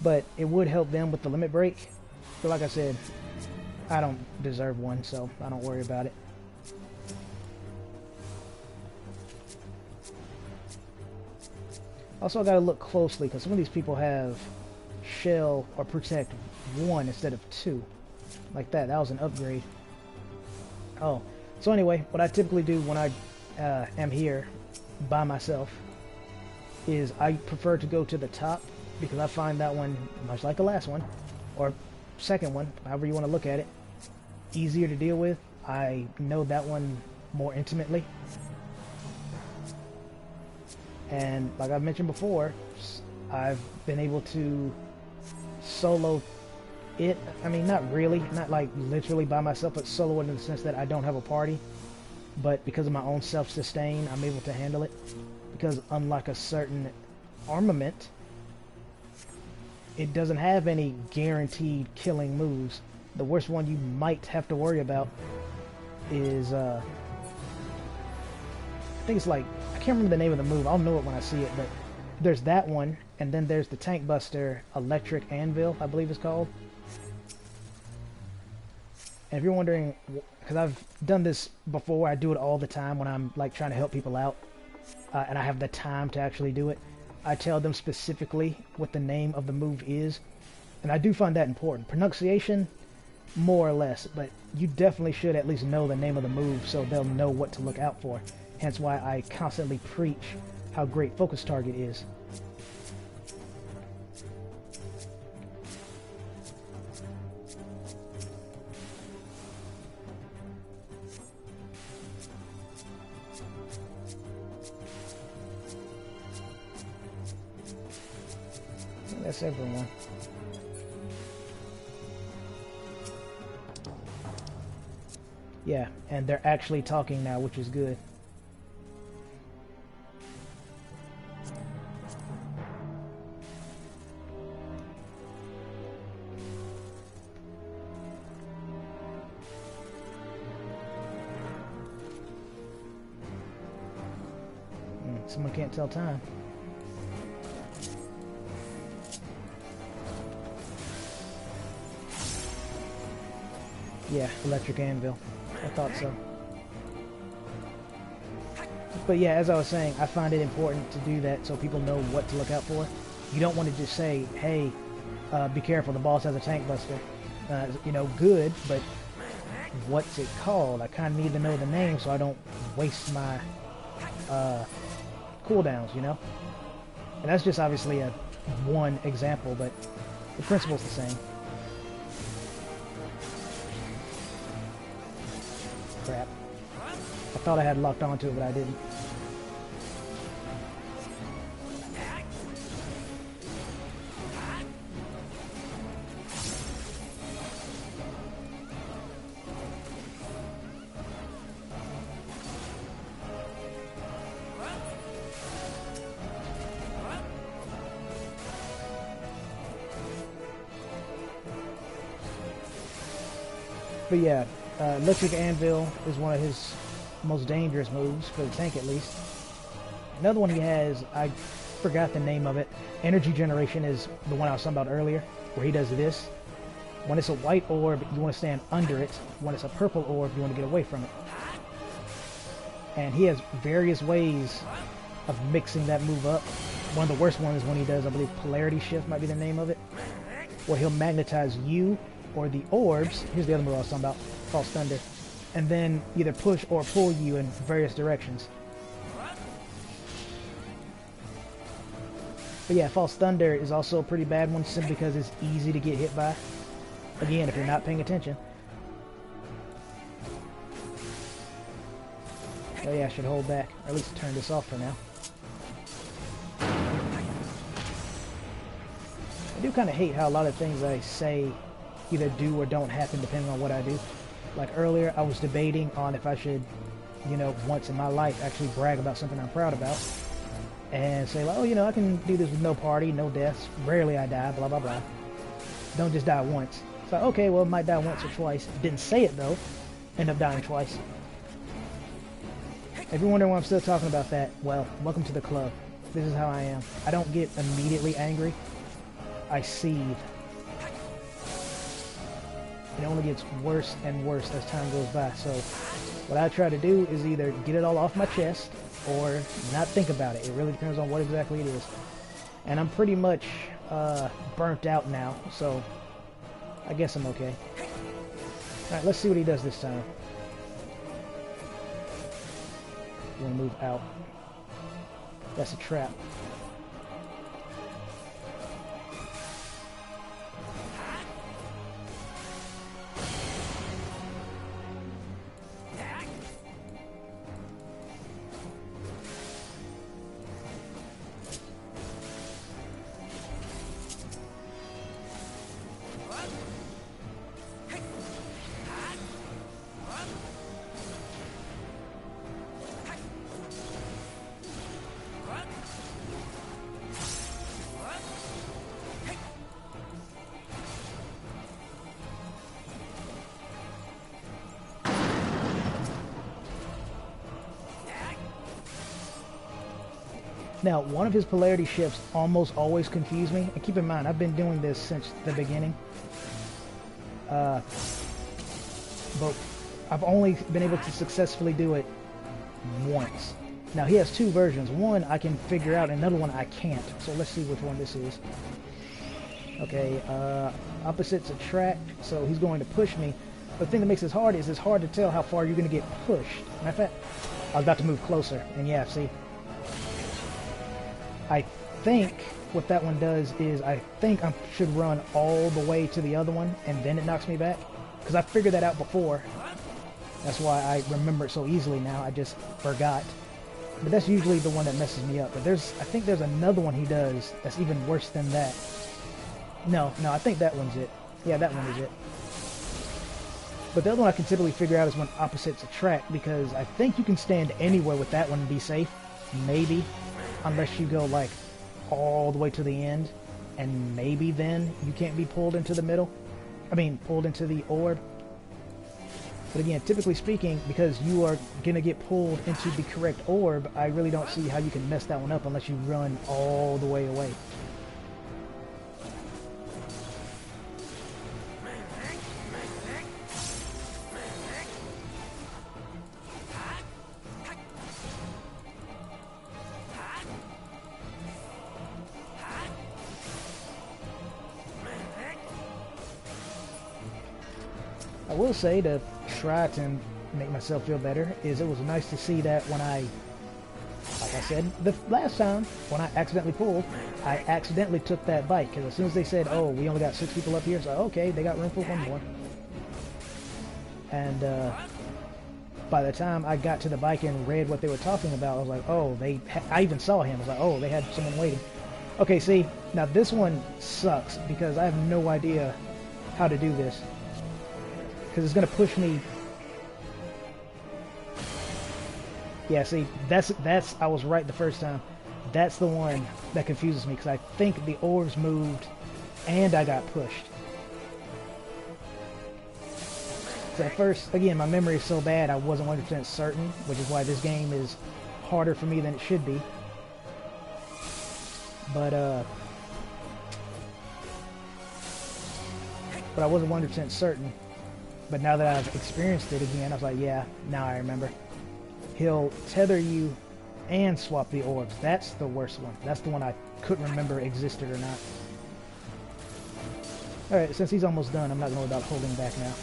But it would help them with the limit break. But like I said, I don't deserve one, so I don't worry about it. Also, I gotta look closely because some of these people have shell or protect 1 instead of 2. Like that. That was an upgrade. Oh. So anyway, what I typically do when I am here by myself is I prefer to go to the top because I find that one, much like the last one, or second one, however you want to look at it, easier to deal with. I know that one more intimately. And like I've mentioned before, I've been able to solo it. I mean, not really, not like literally by myself, but solo it in the sense that I don't have a party. But because of my own self-sustain, I'm able to handle it. Because unlike a certain armament, it doesn't have any guaranteed killing moves. The worst one you might have to worry about is, I think it's like, I can't remember the name of the move. I'll know it when I see it, but there's that one, and then there's the Tank Buster Electric Anvil, I believe it's called. And if you're wondering, because I've done this before, I do it all the time when I'm like trying to help people out, and I have the time to actually do it. I tell them specifically what the name of the move is, and I do find that important. Pronunciation, more or less, but you definitely should at least know the name of the move so they'll know what to look out for. Hence why I constantly preach how great Focus Target is. That's everyone. Yeah, and they're actually talking now, which is good. Someone can't tell time. Yeah, Electric Anvil. I thought so. But yeah, as I was saying, I find it important to do that so people know what to look out for. You don't want to just say, hey, be careful, the boss has a Tank Buster. You know, good, but what's it called? I kind of need to know the name so I don't waste my cooldowns, you know? And that's just obviously a one example, but the principle's the same. Crap. I thought I had locked onto it, but I didn't. But yeah, Electric Anvil is one of his most dangerous moves, for the tank at least. Another one he has, I forgot the name of it. Energy Generation is the one I was talking about earlier, where he does this. When it's a white orb, you want to stand under it. When it's a purple orb, you want to get away from it. And he has various ways of mixing that move up. One of the worst ones is when he does, I believe, Polarity Shift might be the name of it, where he'll magnetize you or the orbs. Here's the other move I was talking about, False Thunder, and then either push or pull you in various directions. But yeah, False Thunder is also a pretty bad one simply because it's easy to get hit by. Again, if you're not paying attention. Oh yeah, I should hold back, or at least turn this off for now. I do kind of hate how a lot of things I say either do or don't happen depending on what I do. Like earlier, I was debating on if I should, you know, once in my life actually brag about something I'm proud about. and say, like, oh, you know, I can do this with no party, no deaths, rarely I die, blah, blah, blah. Don't just die once. So, okay, well, it might die once or twice. Didn't say it, though. End up dying twice. If you're wondering why I'm still talking about that, well, welcome to the club. This is how I am. I don't get immediately angry. I seethe. It only gets worse and worse as time goes by. So what I try to do is either get it all off my chest or not think about it. It really depends on what exactly it is. And I'm pretty much burnt out now, so I guess I'm okay. Alright, let's see what he does this time. You want to move out. That's a trap. Now, one of his polarity shifts almost always confuse me. And keep in mind, I've been doing this since the beginning. But I've only been able to successfully do it once. Now, he has two versions. One I can figure out, and another one I can't. So let's see which one this is. Okay, opposites attract, so he's going to push me. But the thing that makes this hard is it's hard to tell how far you're going to get pushed. Matter of fact, I was about to move closer, and yeah, see? I think what that one does is I think I should run all the way to the other one and then it knocks me back. Because I figured that out before. That's why I remember it so easily now. I just forgot. But that's usually the one that messes me up. But I think there's another one he does that's even worse than that. No, I think that one's it. Yeah, that one is it. But the other one I can typically figure out is when opposites attract, because I think you can stand anywhere with that one and be safe. Maybe. Unless you go, like, all the way to the end, and maybe then you can't be pulled into the middle. I mean, pulled into the orb. But again, typically speaking, because you are going to get pulled into the correct orb, I really don't see how you can mess that one up unless you run all the way away. I will say, to try to make myself feel better, is it was nice to see that when like I said, the last time, when I accidentally pulled, I accidentally took that bike, because as soon as they said, oh, we only got 6 people up here, so okay, they got room for one more. And by the time I got to the bike and read what they were talking about, I was like, oh, I even saw him, I was like, oh, they had someone waiting. Okay, see, now this one sucks, because I have no idea how to do this. Because it's going to push me. Yeah, see, that's I was right the first time. That's the one that confuses me, because I think the orbs moved and I got pushed. So at first, again, my memory is so bad I wasn't 100% certain, which is why this game is harder for me than it should be. But I wasn't 100% certain. But now that I've experienced it again, I was like, yeah, now I remember. He'll tether you and swap the orbs. That's the worst one. That's the one I couldn't remember existed or not. Alright, since he's almost done, I'm not going to worry about holding back now.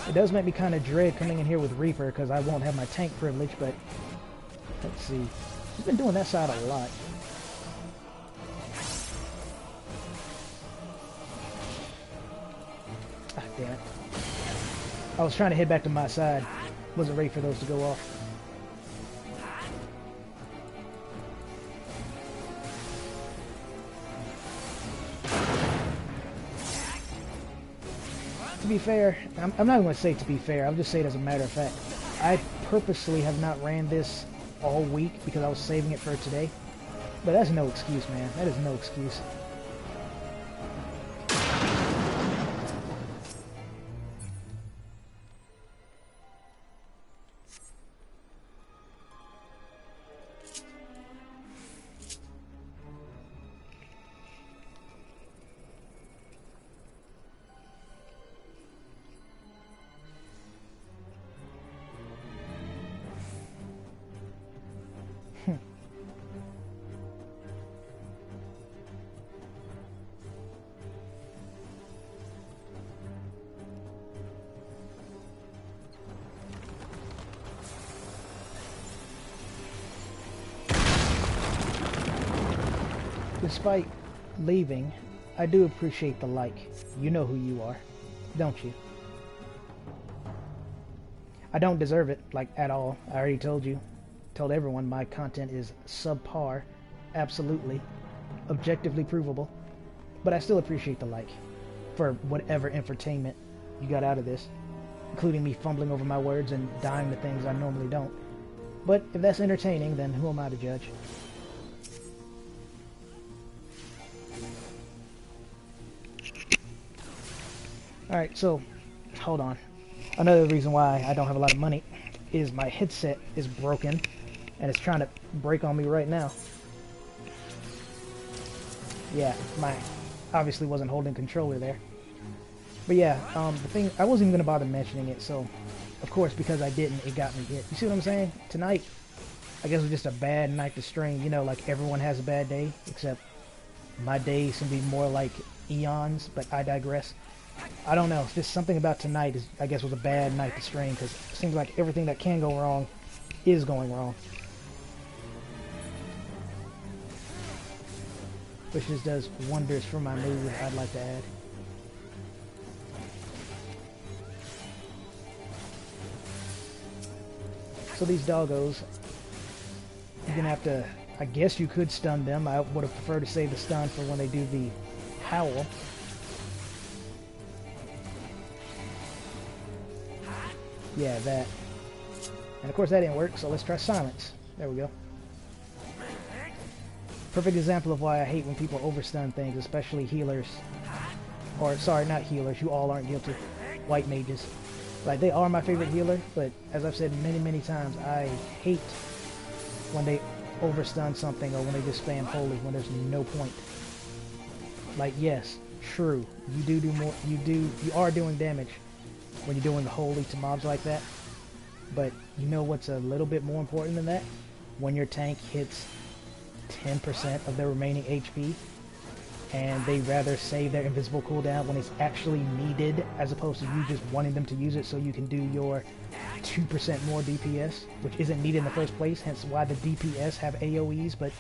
It does make me kind of dread coming in here with Reaper, because I won't have my tank privilege, but let's see. I've been doing that side a lot. Ah, damn it. I was trying to head back to my side. Wasn't ready for those to go off. be fair, I'm not going to say to be fair, I'll just say it as a matter of fact. I purposely have not ran this all week because I was saving it for today. But that's no excuse, man. That is no excuse. Despite leaving, I do appreciate the like. You know who you are, don't you? I don't deserve it, like, at all. I already told you. Told everyone my content is subpar. Absolutely. Objectively provable. But I still appreciate the like. For whatever entertainment you got out of this. Including me fumbling over my words and dying to things I normally don't. But if that's entertaining, then who am I to judge? Alright, so, hold on. Another reason why I don't have a lot of money is my headset is broken, and it's trying to break on me right now. Yeah, obviously wasn't holding controller there. But yeah, the thing, I wasn't even going to bother mentioning it, so, of course, because I didn't, it got me hit. You see what I'm saying? Tonight, I guess it was just a bad night to stream. You know, like everyone has a bad day, except my days can be more like eons, but I digress. I don't know, it's just something about tonight is, I guess, was a bad night to stream, because it seems like everything that can go wrong is going wrong. Which just does wonders for my mood, I'd like to add. So these doggos, you're gonna have to, I guess you could stun them. I would have preferred to save the stun for when they do the howl. Yeah, that. And of course that didn't work, so let's try silence. There we go. Perfect example of why I hate when people overstun things, especially healers. Or, sorry, not healers, you all aren't guilty. White mages. Like, they are my favorite healer, but as I've said many, many times, I hate when they overstun something or when they just spam holy when there's no point. Like, yes, true, you are doing damage when you're doing the holy to mobs like that, but you know what's a little bit more important than that? When your tank hits 10% of their remaining HP and they rather save their invisible cooldown when it's actually needed as opposed to you just wanting them to use it so you can do your 2% more DPS, which isn't needed in the first place, hence why the DPS have AoEs, but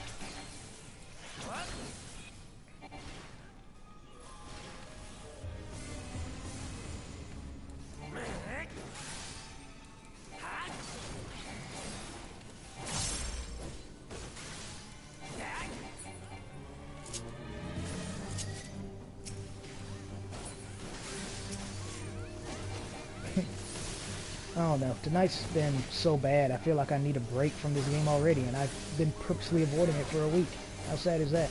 I don't know. Tonight's been so bad. I feel like I need a break from this game already, and I've been purposely avoiding it for a week. How sad is that?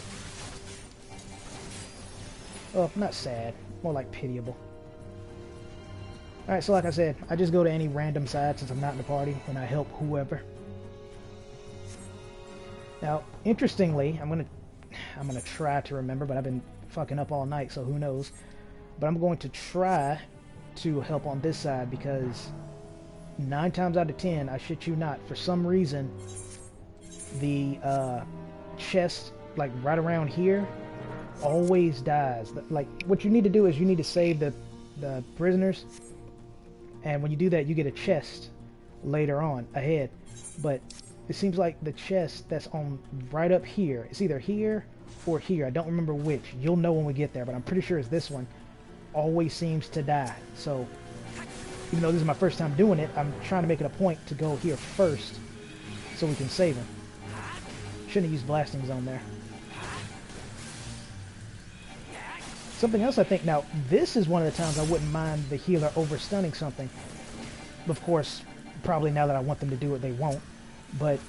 Oh, not sad. More like pitiable. Alright, so like I said, I just go to any random side since I'm not in the party, and I help whoever. Now, interestingly, I'm gonna try to remember, but I've been fucking up all night, so who knows. But I'm going to try to help on this side because 9 times out of 10, I shit you not, for some reason, the chest, like right around here, always dies. Like, what you need to do is you need to save the prisoners, and when you do that, you get a chest later on, ahead. But it seems like the chest that's on right up here, it's either here or here, I don't remember which. You'll know when we get there, but I'm pretty sure it's this one, always seems to die. So even though this is my first time doing it, I'm trying to make it a point to go here first so we can save him. Shouldn't have used blasting zone there. Something else I think, now, this is one of the times I wouldn't mind the healer overstunning something. Of course, probably now that I want them to do it, they won't. But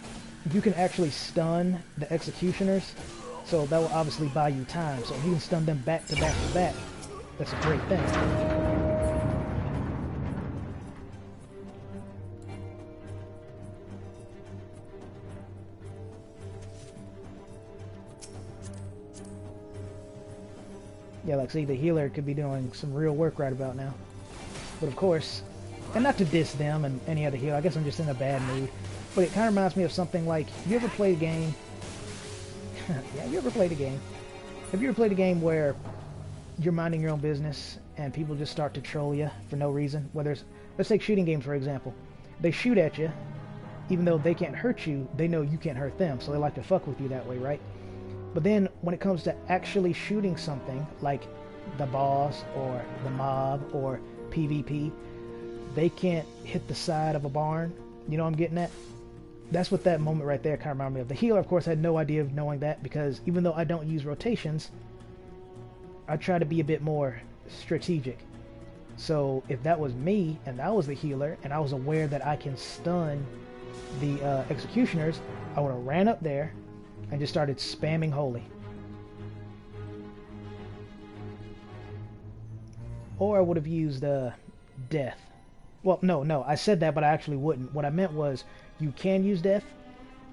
you can actually stun the executioners, so that will obviously buy you time. So if you can stun them back to back to back, that's a great thing. Yeah, like, see, the healer could be doing some real work right about now. But of course, and not to diss them and any other healer, I guess I'm just in a bad mood. But it kind of reminds me of something like, have you ever played a game? Yeah, have you ever played a game? Have you ever played a game where you're minding your own business and people just start to troll you for no reason? Whether it's, let's take shooting games for example. They shoot at you, even though they can't hurt you, they know you can't hurt them, so they like to fuck with you that way, right? But then when it comes to actually shooting something like the boss or the mob or PvP, they can't hit the side of a barn. You know what I'm getting at? That's what that moment right there kind of reminded me of. The healer, of course, had no idea of knowing that, because even though I don't use rotations, I try to be a bit more strategic. So if that was me and I was the healer and I was aware that I can stun the executioners, I would have ran up there and just started spamming holy. Or I would have used death. Well, no, I said that, but I actually wouldn't. What I meant was, you can use death,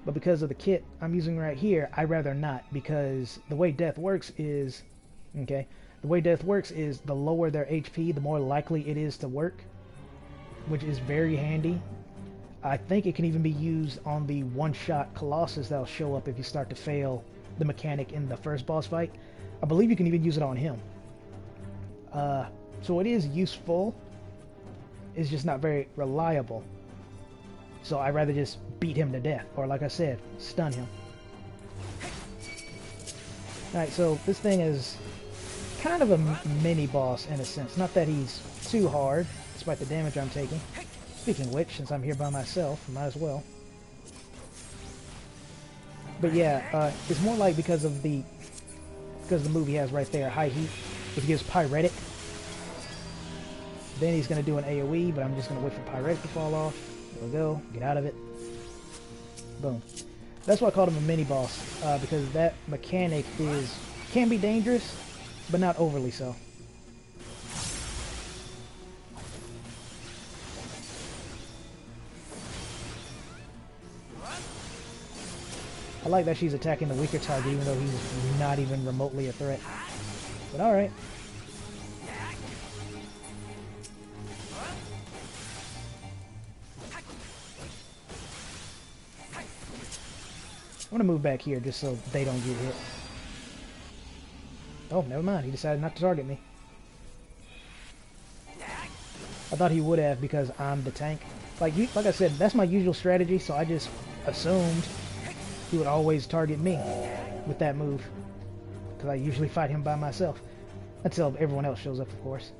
but because of the kit I'm using right here, I'd rather not, because the way death works is, okay, the way death works is the lower their HP, the more likely it is to work, which is very handy. I think it can even be used on the one-shot Colossus that'll show up if you start to fail the mechanic in the first boss fight. I believe you can even use it on him. So it is useful. It's just not very reliable. So I'd rather just beat him to death, or like I said, stun him. Alright, so this thing is kind of a mini boss in a sense. Not that he's too hard, despite the damage I'm taking. Speaking of which, since I'm here by myself, I might as well. But yeah, it's more like because of the move he has right there, high heat, which gives pyretic. Then he's going to do an AoE, but I'm just going to wait for pyretic to fall off. There we go. Get out of it. Boom. That's why I called him a mini boss, because that mechanic can be dangerous, but not overly so. I like that she's attacking the weaker target, even though he's not even remotely a threat. But alright. I'm gonna move back here just so they don't get hit. Oh, never mind. He decided not to target me. I thought he would have because I'm the tank. Like I said, that's my usual strategy, so I just assumed he would always target me with that move, because I usually fight him by myself. Until everyone else shows up, of course.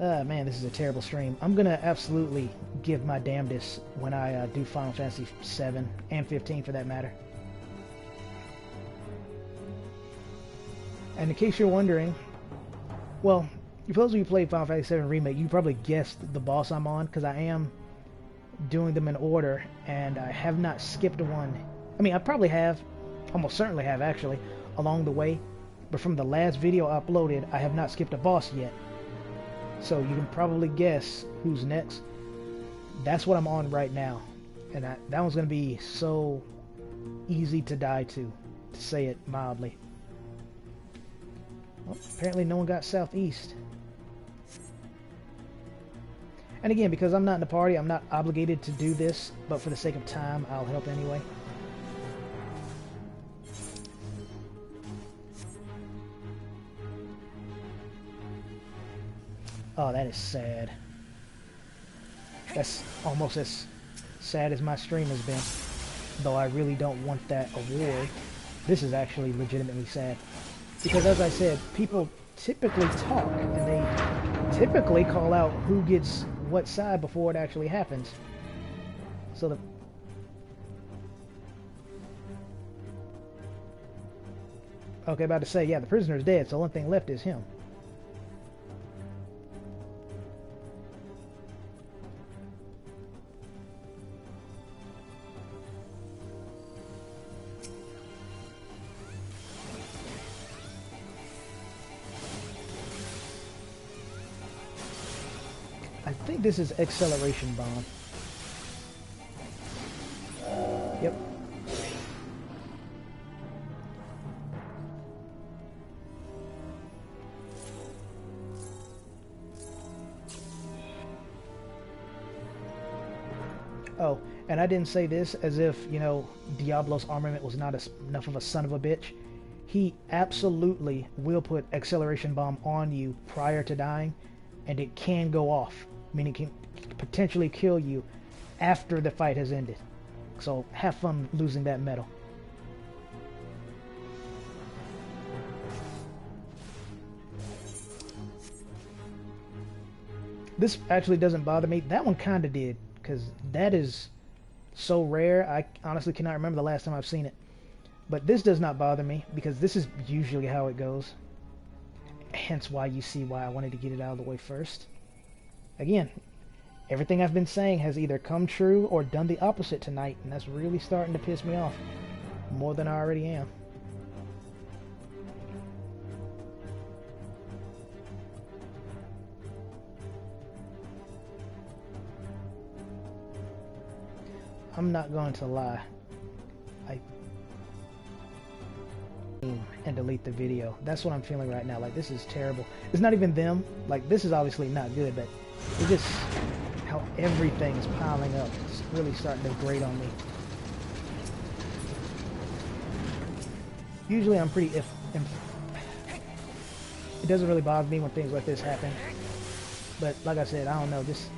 Man, this is a terrible stream. I'm gonna absolutely give my damnedest when I do Final Fantasy 7 and 15 for that matter. And in case you're wondering, well, for those of you who played Final Fantasy 7 Remake, you probably guessed the boss I'm on, because I am doing them in order, and I have not skipped one. I mean, I probably have, almost certainly have actually, along the way, but from the last video I uploaded, I have not skipped a boss yet. So you can probably guess who's next. That's what I'm on right now. And that one's going to be so easy to die to say it mildly. Well, apparently no one got southeast. And again, because I'm not in the party, I'm not obligated to do this, but for the sake of time, I'll help anyway. Oh, that is sad. That's almost as sad as my stream has been. Though I really don't want that award. This is actually legitimately sad. Because as I said, people typically talk, and they typically call out who gets what side before it actually happens. So Okay, about to say, yeah, the prisoner's dead, so the only thing left is him. I think this is acceleration bomb. Yep. Oh, and I didn't say this as if, you know, Diablo's armament was not enough of a son of a bitch. He absolutely will put acceleration bomb on you prior to dying, and it can go off, meaning it can potentially kill you after the fight has ended. So have fun losing that medal. This actually doesn't bother me. That one kind of did, because that is so rare. I honestly cannot remember the last time I've seen it. But this does not bother me, because this is usually how it goes. Hence why you see why I wanted to get it out of the way first. Again, everything I've been saying has either come true or done the opposite tonight, and that's really starting to piss me off more than I already am. I'm not going to lie. And delete the video. That's what I'm feeling right now. Like, this is terrible. It's not even them. Like, this is obviously not good, but it's just how everything is piling up. It's really starting to grate on me. Usually I'm pretty it doesn't really bother me when things like this happen. But like I said, I don't know. Just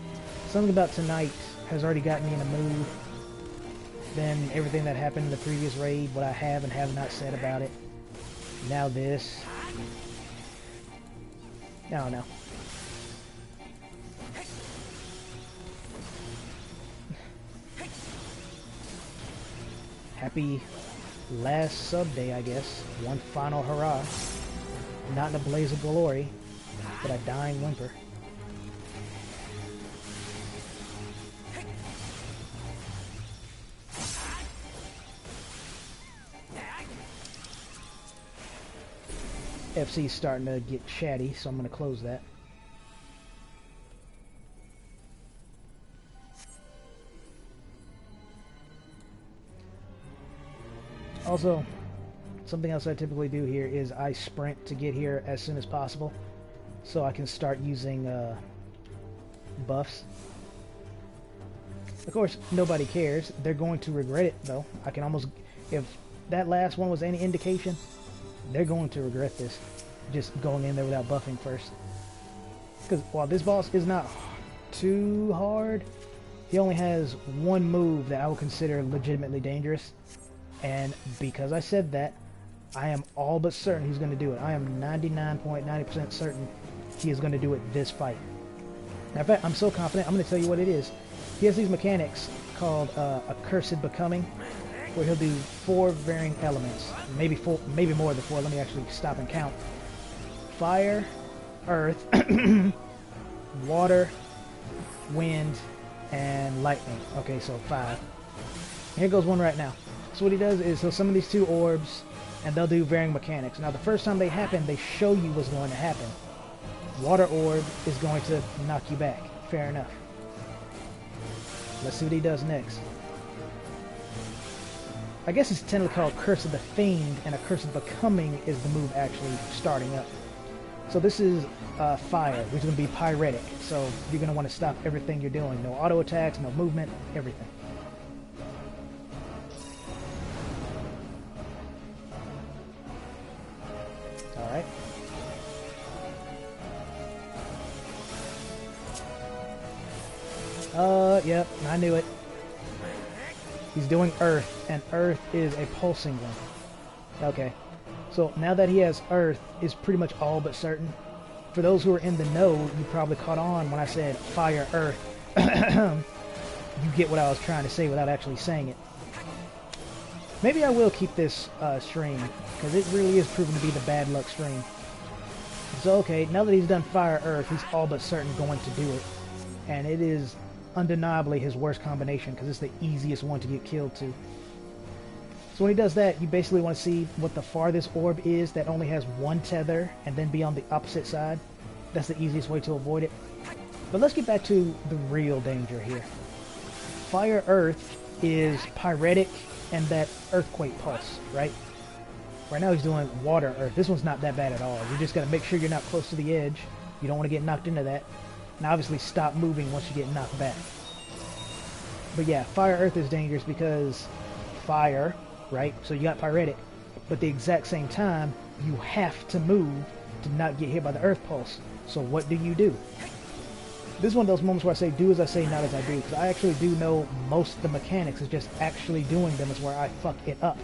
something about tonight has already gotten me in a mood. Then everything that happened in the previous raid, what I have and have not said about it. Now this. I don't know. Happy last sub day, I guess. One final hurrah. Not in a blaze of glory, but a dying whimper. FC's starting to get chatty, so I'm going to close that. Also, something else I typically do here is I sprint to get here as soon as possible, so I can start using buffs. Of course, nobody cares. They're going to regret it, though. I can almost... If that last one was any indication, they're going to regret this. Just going in there without buffing first. Because while this boss is not too hard, he only has one move that I would consider legitimately dangerous. And because I said that, I am all but certain he's going to do it. I am 99.90% certain he is going to do it this fight. Now, in fact, I'm so confident, I'm going to tell you what it is. He has these mechanics called Accursed Becoming, where he'll do 4 varying elements. Maybe more than 4. Let me actually stop and count. Fire, earth, water, wind, and lightning. Okay, so 5. Here goes one right now. So what he does is he'll summon these 2 orbs, and they'll do varying mechanics. Now, the first time they happen, they show you what's going to happen. Water orb is going to knock you back. Fair enough. Let's see what he does next. I guess it's technically called Curse of the Fiend, and a Curse of Becoming is the move actually starting up. So this is fire, which is going to be pyretic. So you're going to want to stop everything you're doing. No auto attacks, no movement, everything. Alright. Yep, I knew it. He's doing Earth, and Earth is a pulsing one. Okay. So now that he has Earth, is pretty much all but certain. For those who are in the know, you probably caught on when I said Fire, Earth. You get what I was trying to say without actually saying it. Maybe I will keep this stream, because it really is proven to be the bad luck stream. So okay, now that he's done Fire Earth, he's all but certain going to do it. And it is undeniably his worst combination, because it's the easiest one to get killed to. So when he does that, you basically want to see what the farthest orb is that only has one tether, and then be on the opposite side. That's the easiest way to avoid it. But let's get back to the real danger here. Fire Earth is Pyretic and that Earthquake Pulse, right? Right now he's doing Water Earth. This one's not that bad at all. You just got to make sure you're not close to the edge. You don't want to get knocked into that. And obviously stop moving once you get knocked back. But yeah, Fire Earth is dangerous because fire, right? So you got Pyretic. But at the exact same time, you have to move to not get hit by the Earth Pulse. So what do? This is one of those moments where I say do as I say, not as I do. Because I actually do know most of the mechanics. It's just actually doing them is where I fuck it up.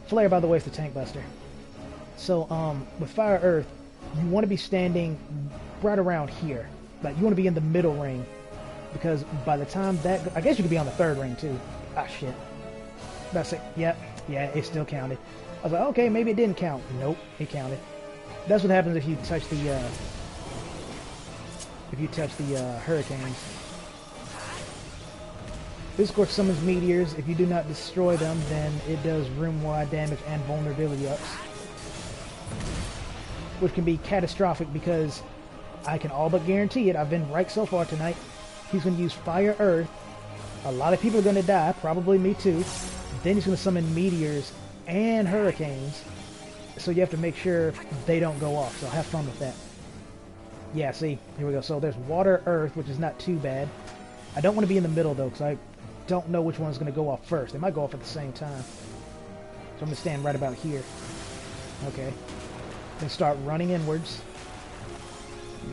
Flare, by the way, is the tank buster. So, with Fire Earth, you want to be standing right around here. Like, you want to be in the middle ring. Because by the time that... I guess you could be on the third ring, too. Ah, shit. That's it. Yep. Yeah, it still counted. I was like, okay, maybe it didn't count. Nope, it counted. That's what happens if you touch the, hurricanes. This, of course, summons meteors. If you do not destroy them, then it does room-wide damage and vulnerability ups. Which can be catastrophic because I can all but guarantee it. I've been right so far tonight. He's going to use Fire Earth. A lot of people are going to die, probably me too. Then he's going to summon meteors and hurricanes. So you have to make sure they don't go off. So have fun with that. Yeah, see, here we go. So there's Water, Earth, which is not too bad. I don't want to be in the middle though, because I don't know which one's going to go off first. They might go off at the same time. So I'm going to stand right about here. Okay. Then start running inwards.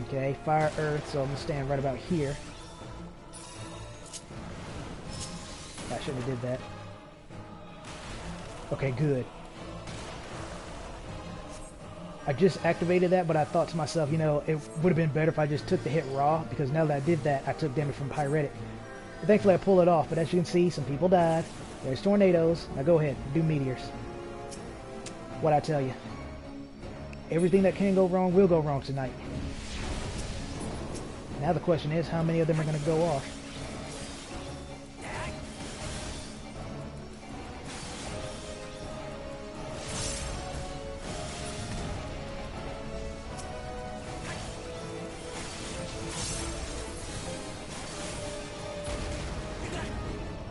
Okay, Fire, Earth, so I'm going to stand right about here. I shouldn't have did that. Okay, good. I just activated that, but I thought to myself, you know, it would have been better if I just took the hit raw, because now that I did that, I took damage from Pyretic. But thankfully I pulled it off, but as you can see, some people died. There's tornadoes. Now go ahead, do meteors. What'd I tell you? Everything that can go wrong will go wrong tonight. Now the question is, how many of them are going to go off?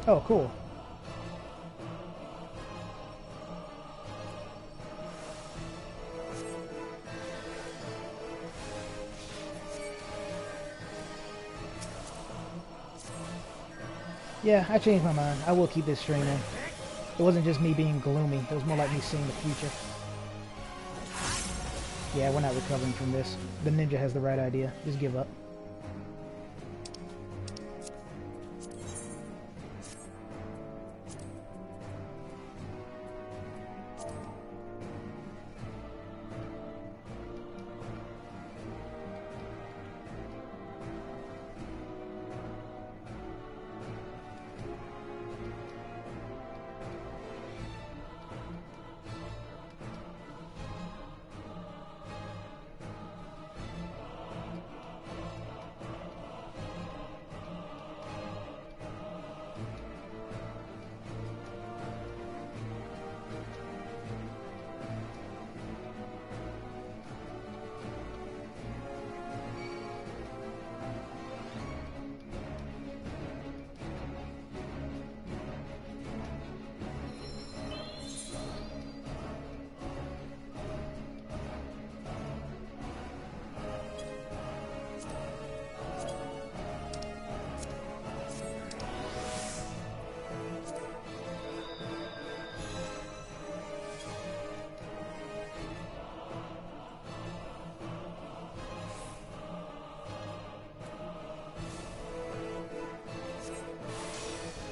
Oh, cool. Yeah, I changed my mind. I will keep this streaming. It wasn't just me being gloomy. It was more like me seeing the future. Yeah, we're not recovering from this. The ninja has the right idea. Just give up.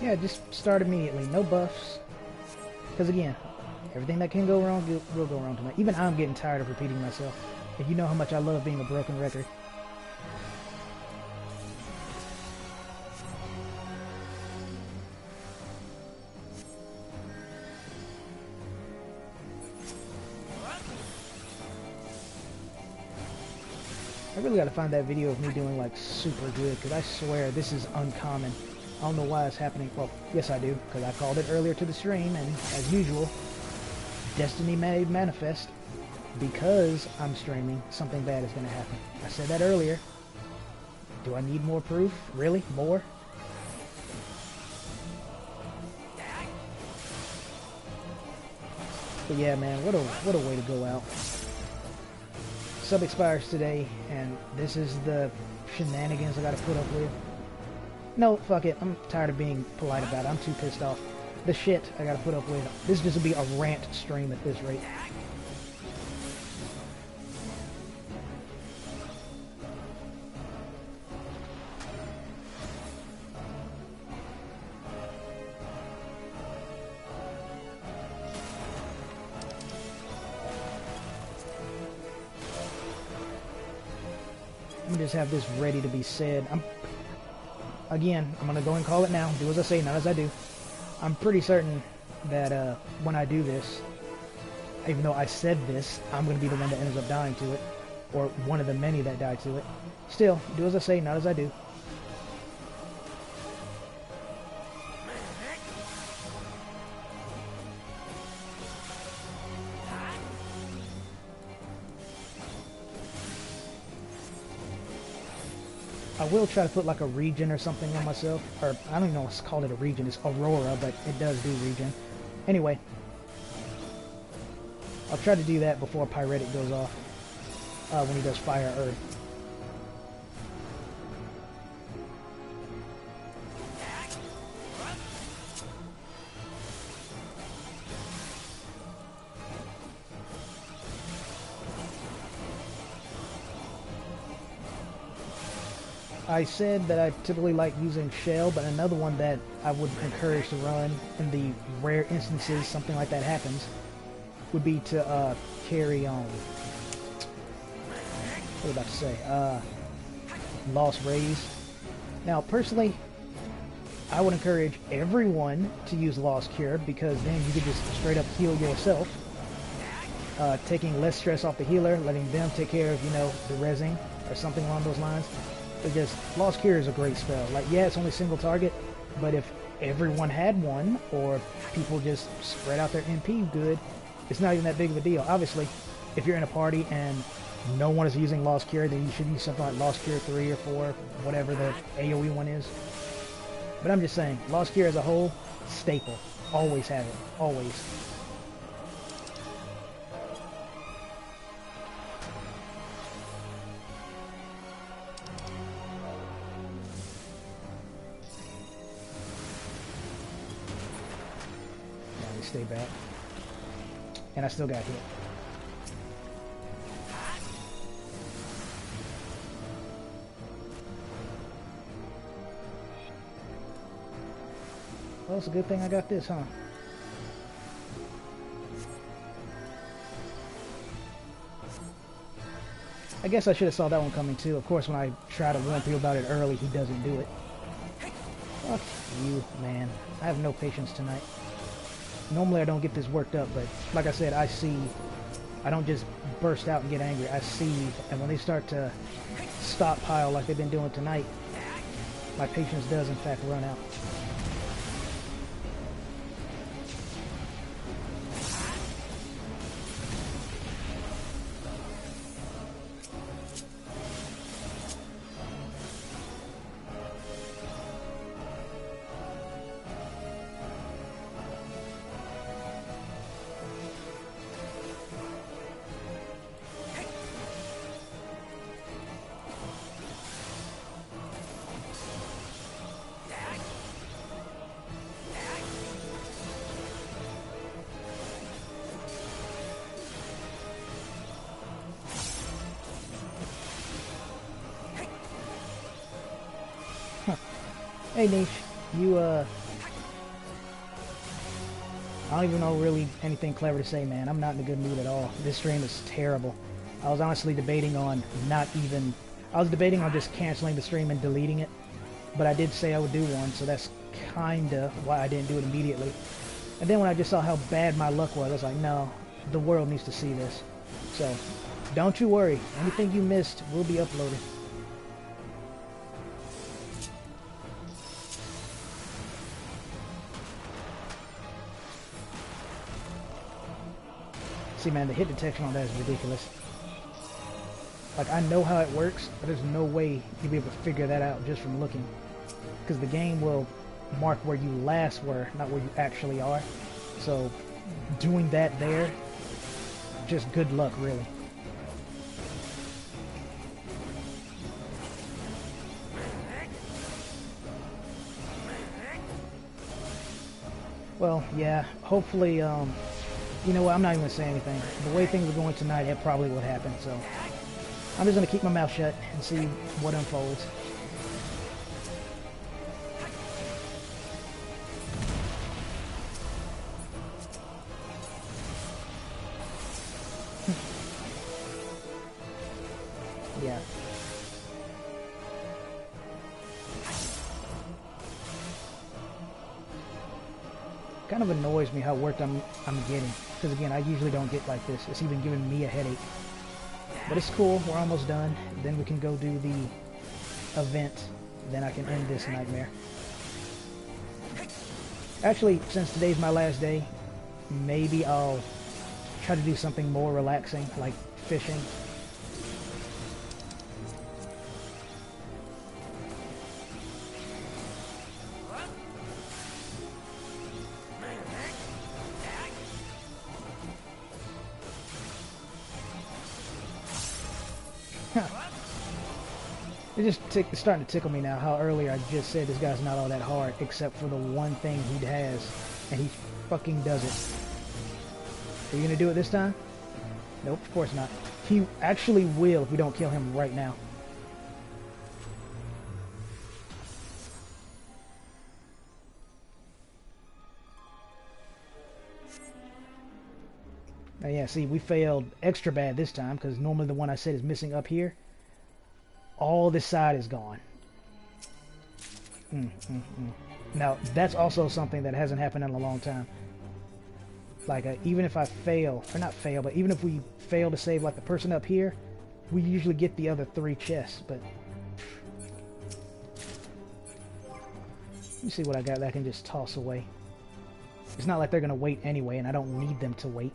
Yeah, just start immediately. No buffs. Because again, everything that can go wrong will go wrong tonight. Even I'm getting tired of repeating myself. And you know how much I love being a broken record. I really gotta find that video of me doing like super good, because I swear this is uncommon. I don't know why it's happening. Well, yes I do, because I called it earlier to the stream, and as usual, destiny may manifest. Because I'm streaming, something bad is gonna happen. I said that earlier. Do I need more proof? Really? More? But yeah, man, what a way to go out. Sub expires today, and this is the shenanigans I gotta put up with. No, fuck it. I'm tired of being polite about it. I'm too pissed off. The shit I gotta put up with. This just will be a rant stream at this rate. Just have this ready to be said. I'm gonna go and call it now. Do as I say, not as I do. I'm pretty certain that when I do this, even though I said this, I'm gonna be the one that ends up dying to it, or one of the many that die to it. Still, do as I say, not as I do. I will try to put like a regen or something on myself, or I don't even know what's called it a regen, it's Aurora, but it does do regen. Anyway, I'll try to do that before Pyretic goes off, when he does Fire Earth. I said that I typically like using Shell, but another one that I would encourage to run in the rare instances something like that happens would be to carry on. What was I about to say? Lost Rays. Now, personally, I would encourage everyone to use Lost Cure, because then you could just straight up heal yourself, taking less stress off the healer, letting them take care of, you know, the rezzing or something along those lines. Because Lost Cure is a great spell. Like, yeah, it's only single target, but if everyone had one, or people just spread out their MP good, it's not even that big of a deal. Obviously, if you're in a party and no one is using Lost Cure, then you should use something like Lost Cure 3 or 4, whatever the AoE one is. But I'm just saying, Lost Cure as a whole, staple. Always have it. Always. Stay back. And I still got hit. Well, it's a good thing I got this, huh? I guess I should have saw that one coming too. Of course, when I try to warn people about it early, he doesn't do it. Fuck you, man. I have no patience tonight. Normally I don't get this worked up, but like I said, I see. I don't just burst out and get angry. I see, and when they start to stockpile like they've been doing tonight, my patience does in fact run out. Hey Niche, you I don't even know really anything clever to say, man. I'm not in a good mood at all. This stream is terrible. I was honestly debating on just canceling the stream and deleting it, but I did say I would do one, so that's kinda why I didn't do it immediately. And then when I just saw how bad my luck was, I was like, no, the world needs to see this. So Don't you worry. Anything you missed will be uploaded. See, man, the hit detection on that is ridiculous. Like, I know how it works, but there's no way you'll be able to figure that out just from looking. Because the game will mark where you last were, not where you actually are. So, doing that there, just good luck, really. Well, yeah, hopefully, you know what, I'm not even going to say anything. The way things are going tonight, it probably would happen, so I'm just going to keep my mouth shut and see what unfolds. Yeah. Kind of annoys me how worked I'm getting, because again, I usually don't get like this. It's even giving me a headache. But it's cool, we're almost done. Then we can go do the event. Then I can end this nightmare. Actually, since today's my last day, maybe I'll try to do something more relaxing, like fishing. It's starting to tickle me now how earlier I just said this guy's not all that hard, except for the one thing he has, and he fucking does it. Are you gonna do it this time? Nope, of course not. He actually will if we don't kill him right now. Oh yeah, see, we failed extra bad this time, because normally the one I said is missing up here. All this side is gone. Now, that's also something that hasn't happened in a long time. Like, even if I fail, or not fail, but even if we fail to save, like, the person up here, we usually get the other 3 chests, but... Let me see what I got that I can just toss away. It's not like they're gonna wait anyway, and I don't need them to wait.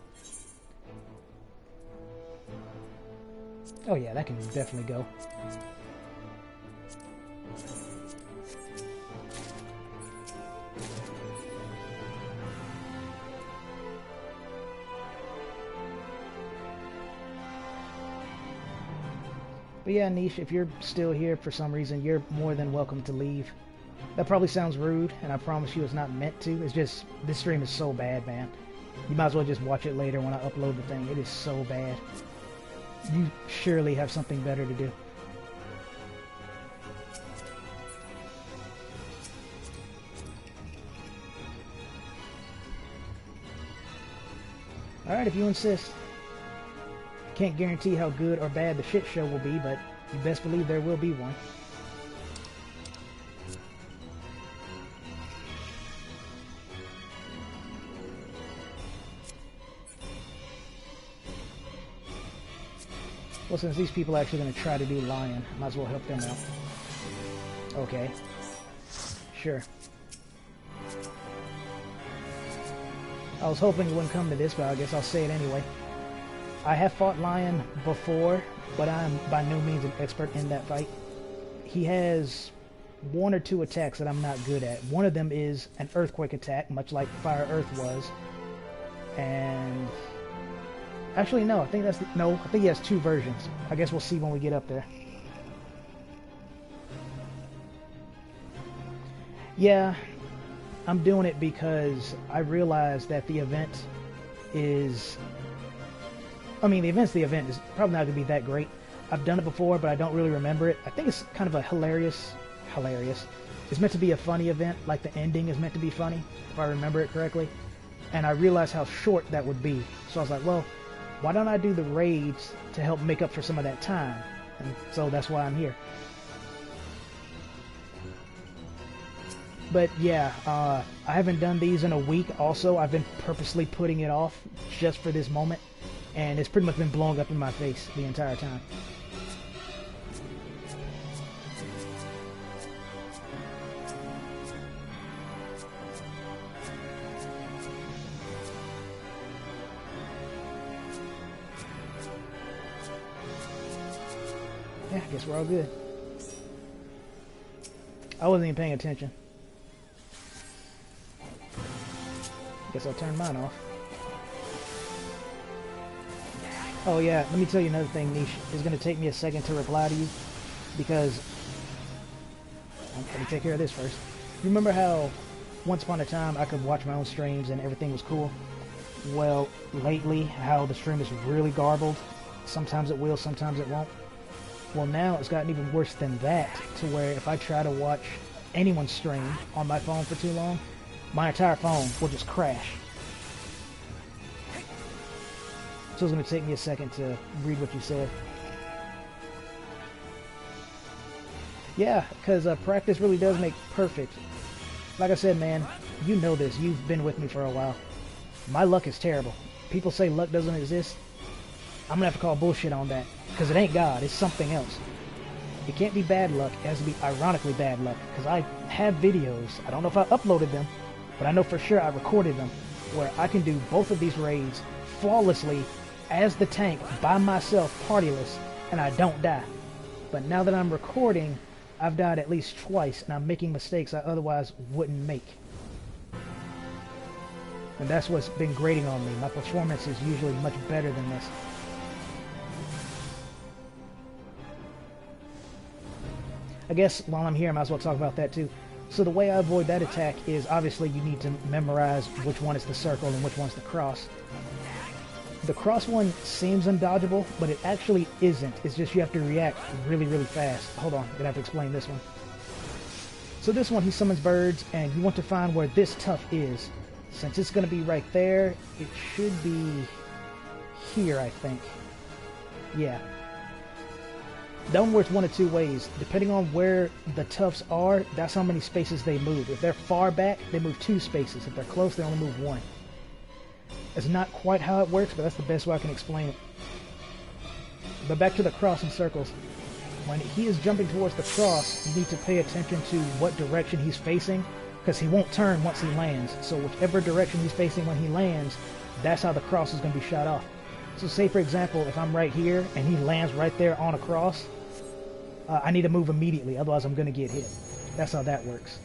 Oh yeah, that can definitely go. But yeah, Niche, if you're still here for some reason, you're more than welcome to leave. That probably sounds rude, and I promise you it's not meant to. It's just, this stream is so bad, man. You might as well just watch it later when I upload the thing. It is so bad. You surely have something better to do. Alright, if you insist. Can't guarantee how good or bad the shit show will be, but you best believe there will be one. Well, since these people are actually going to try to do Lion, might as well help them out. Okay. Sure. I was hoping it wouldn't come to this, but I guess I'll say it anyway. I have fought Lion before, but I'm by no means an expert in that fight. He has 1 or 2 attacks that I'm not good at. One of them is an earthquake attack, much like Fire Earth was. And... actually, no, I think that's... no, I think he has 2 versions. I guess we'll see when we get up there. Yeah, I'm doing it because I realize that the event is... I mean, the event's the event. It's probably not going to be that great. I've done it before, but I don't really remember it. I think it's kind of a hilarious... It's meant to be a funny event, like the ending is meant to be funny, if I remember it correctly. And I realized how short that would be. So I was like, well, why don't I do the raids to help make up for some of that time? And so that's why I'm here. But yeah, I haven't done these in a week also. I've been purposely putting it off just for this moment. and it's pretty much been blowing up in my face the entire time. Yeah, I guess we're all good. I wasn't even paying attention. Guess I'll turn mine off. Oh yeah, let me tell you another thing, Niche. It's going to take me a second to reply to you, because... let me take care of this first. Remember how once upon a time I could watch my own streams and everything was cool? Well, lately, how the stream is really garbled. Sometimes it will, sometimes it won't. Well, now it's gotten even worse than that, to where if I try to watch anyone's stream on my phone for too long, my entire phone will just crash. So it's going to take me a second to read what you said. Yeah, because practice really does make perfect. Like I said, man, you know this. You've been with me for a while. My luck is terrible. People say luck doesn't exist. I'm going to have to call bullshit on that. Because it ain't God. It's something else. It can't be bad luck. It has to be ironically bad luck. Because I have videos. I don't know if I uploaded them, but I know for sure I recorded them, where I can do both of these raids flawlessly as the tank by myself, partyless, and I don't die. But now that I'm recording, I've died at least twice, and I'm making mistakes I otherwise wouldn't make. And that's what's been grating on me. My performance is usually much better than this. I guess while I'm here, I might as well talk about that too. So the way I avoid that attack is, obviously you need to memorize which one is the circle and which one's the cross. The cross one seems undodgeable, but it actually isn't. It's just you have to react really, really fast. Hold on, I'm gonna have to explain this one. So this one, he summons birds, and you want to find where this tuft is. Since it's gonna be right there, it should be here, I think. Yeah. That one works one of two ways. Depending on where the tufts are, that's how many spaces they move. If they're far back, they move 2 spaces. If they're close, they only move 1. It's not quite how it works, but that's the best way I can explain it. But back to the cross and circles. When he is jumping towards the cross, you need to pay attention to what direction he's facing, because he won't turn once he lands. So whichever direction he's facing when he lands, that's how the cross is going to be shot off. So say, for example, if I'm right here and he lands right there on a cross, I need to move immediately, otherwise I'm going to get hit. That's how that works.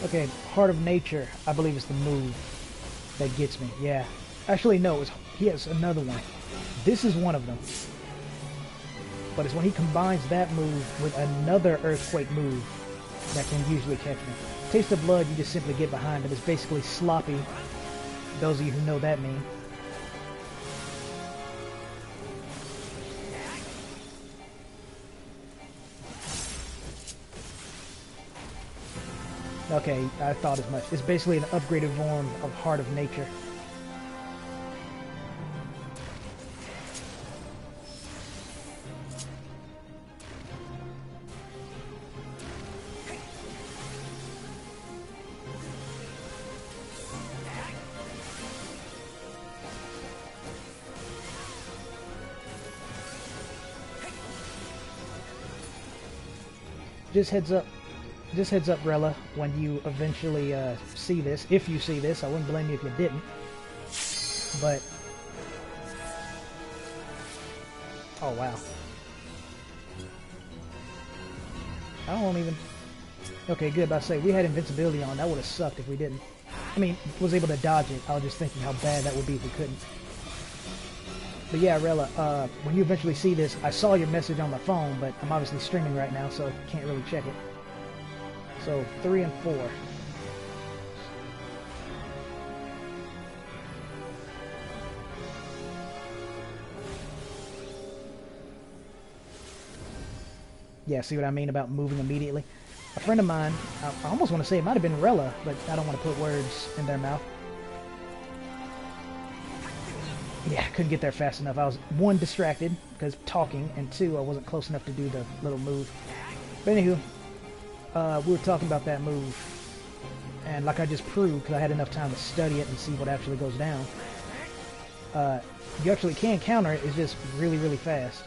Okay, Heart of Nature, I believe is the move that gets me. Yeah. Actually, no, he has another one. This is one of them. But it's when he combines that move with another Earthquake move that can usually catch me. Taste of Blood, you just simply get behind him. It's basically sloppy. Those of you who know that mean. Okay, I thought as much. It's basically an upgraded form of Heart of Nature. Just heads up, Rella, when you eventually see this. If you see this, I wouldn't blame you if you didn't. But... oh, wow. I don't even... Okay, good. I say we had invincibility on. That would have sucked if we didn't. I mean, was able to dodge it. I was just thinking how bad that would be if we couldn't. But yeah, Rella, when you eventually see this, I saw your message on my phone, but I'm obviously streaming right now, so can't really check it. So 3 and 4. Yeah, see what I mean about moving immediately? A friend of mine, I almost want to say it might have been Rella, but I don't want to put words in their mouth. Yeah, I couldn't get there fast enough. I was, 1, distracted, because talking, and 2, I wasn't close enough to do the little move. But anywho, we were talking about that move, and like I just proved, because I had enough time to study it and see what actually goes down, you actually can counter it, it's just really, really fast.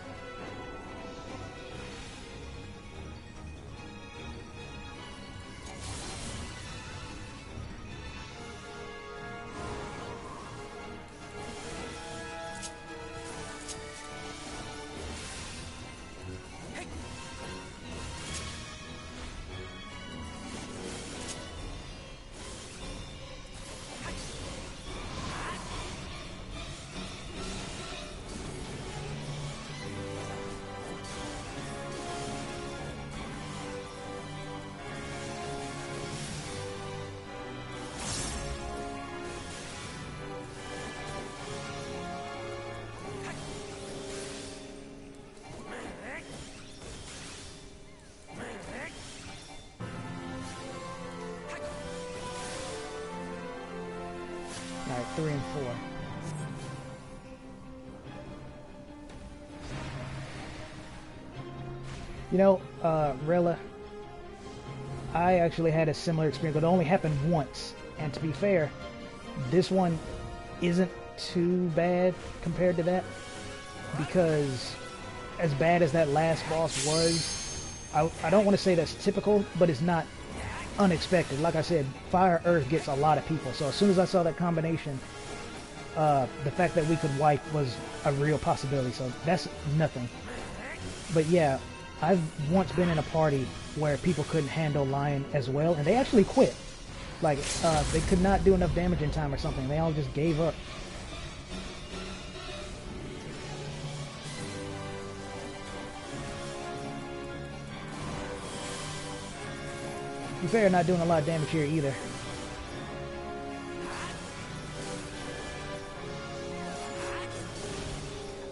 Alright, 3 and 4. You know, Rella, I actually had a similar experience, but it only happened once. And to be fair, this one isn't too bad compared to that, because as bad as that last boss was, I don't want to say that's typical, but it's not unexpected. Like I said, Fire Earth gets a lot of people, so as soon as I saw that combination, the fact that we could wipe was a real possibility, so that's nothing. But yeah, I've once been in a party where people couldn't handle Lion as well, and they actually quit. Like, they could not do enough damage in time or something. They all just gave up. To be fair, not doing a lot of damage here either.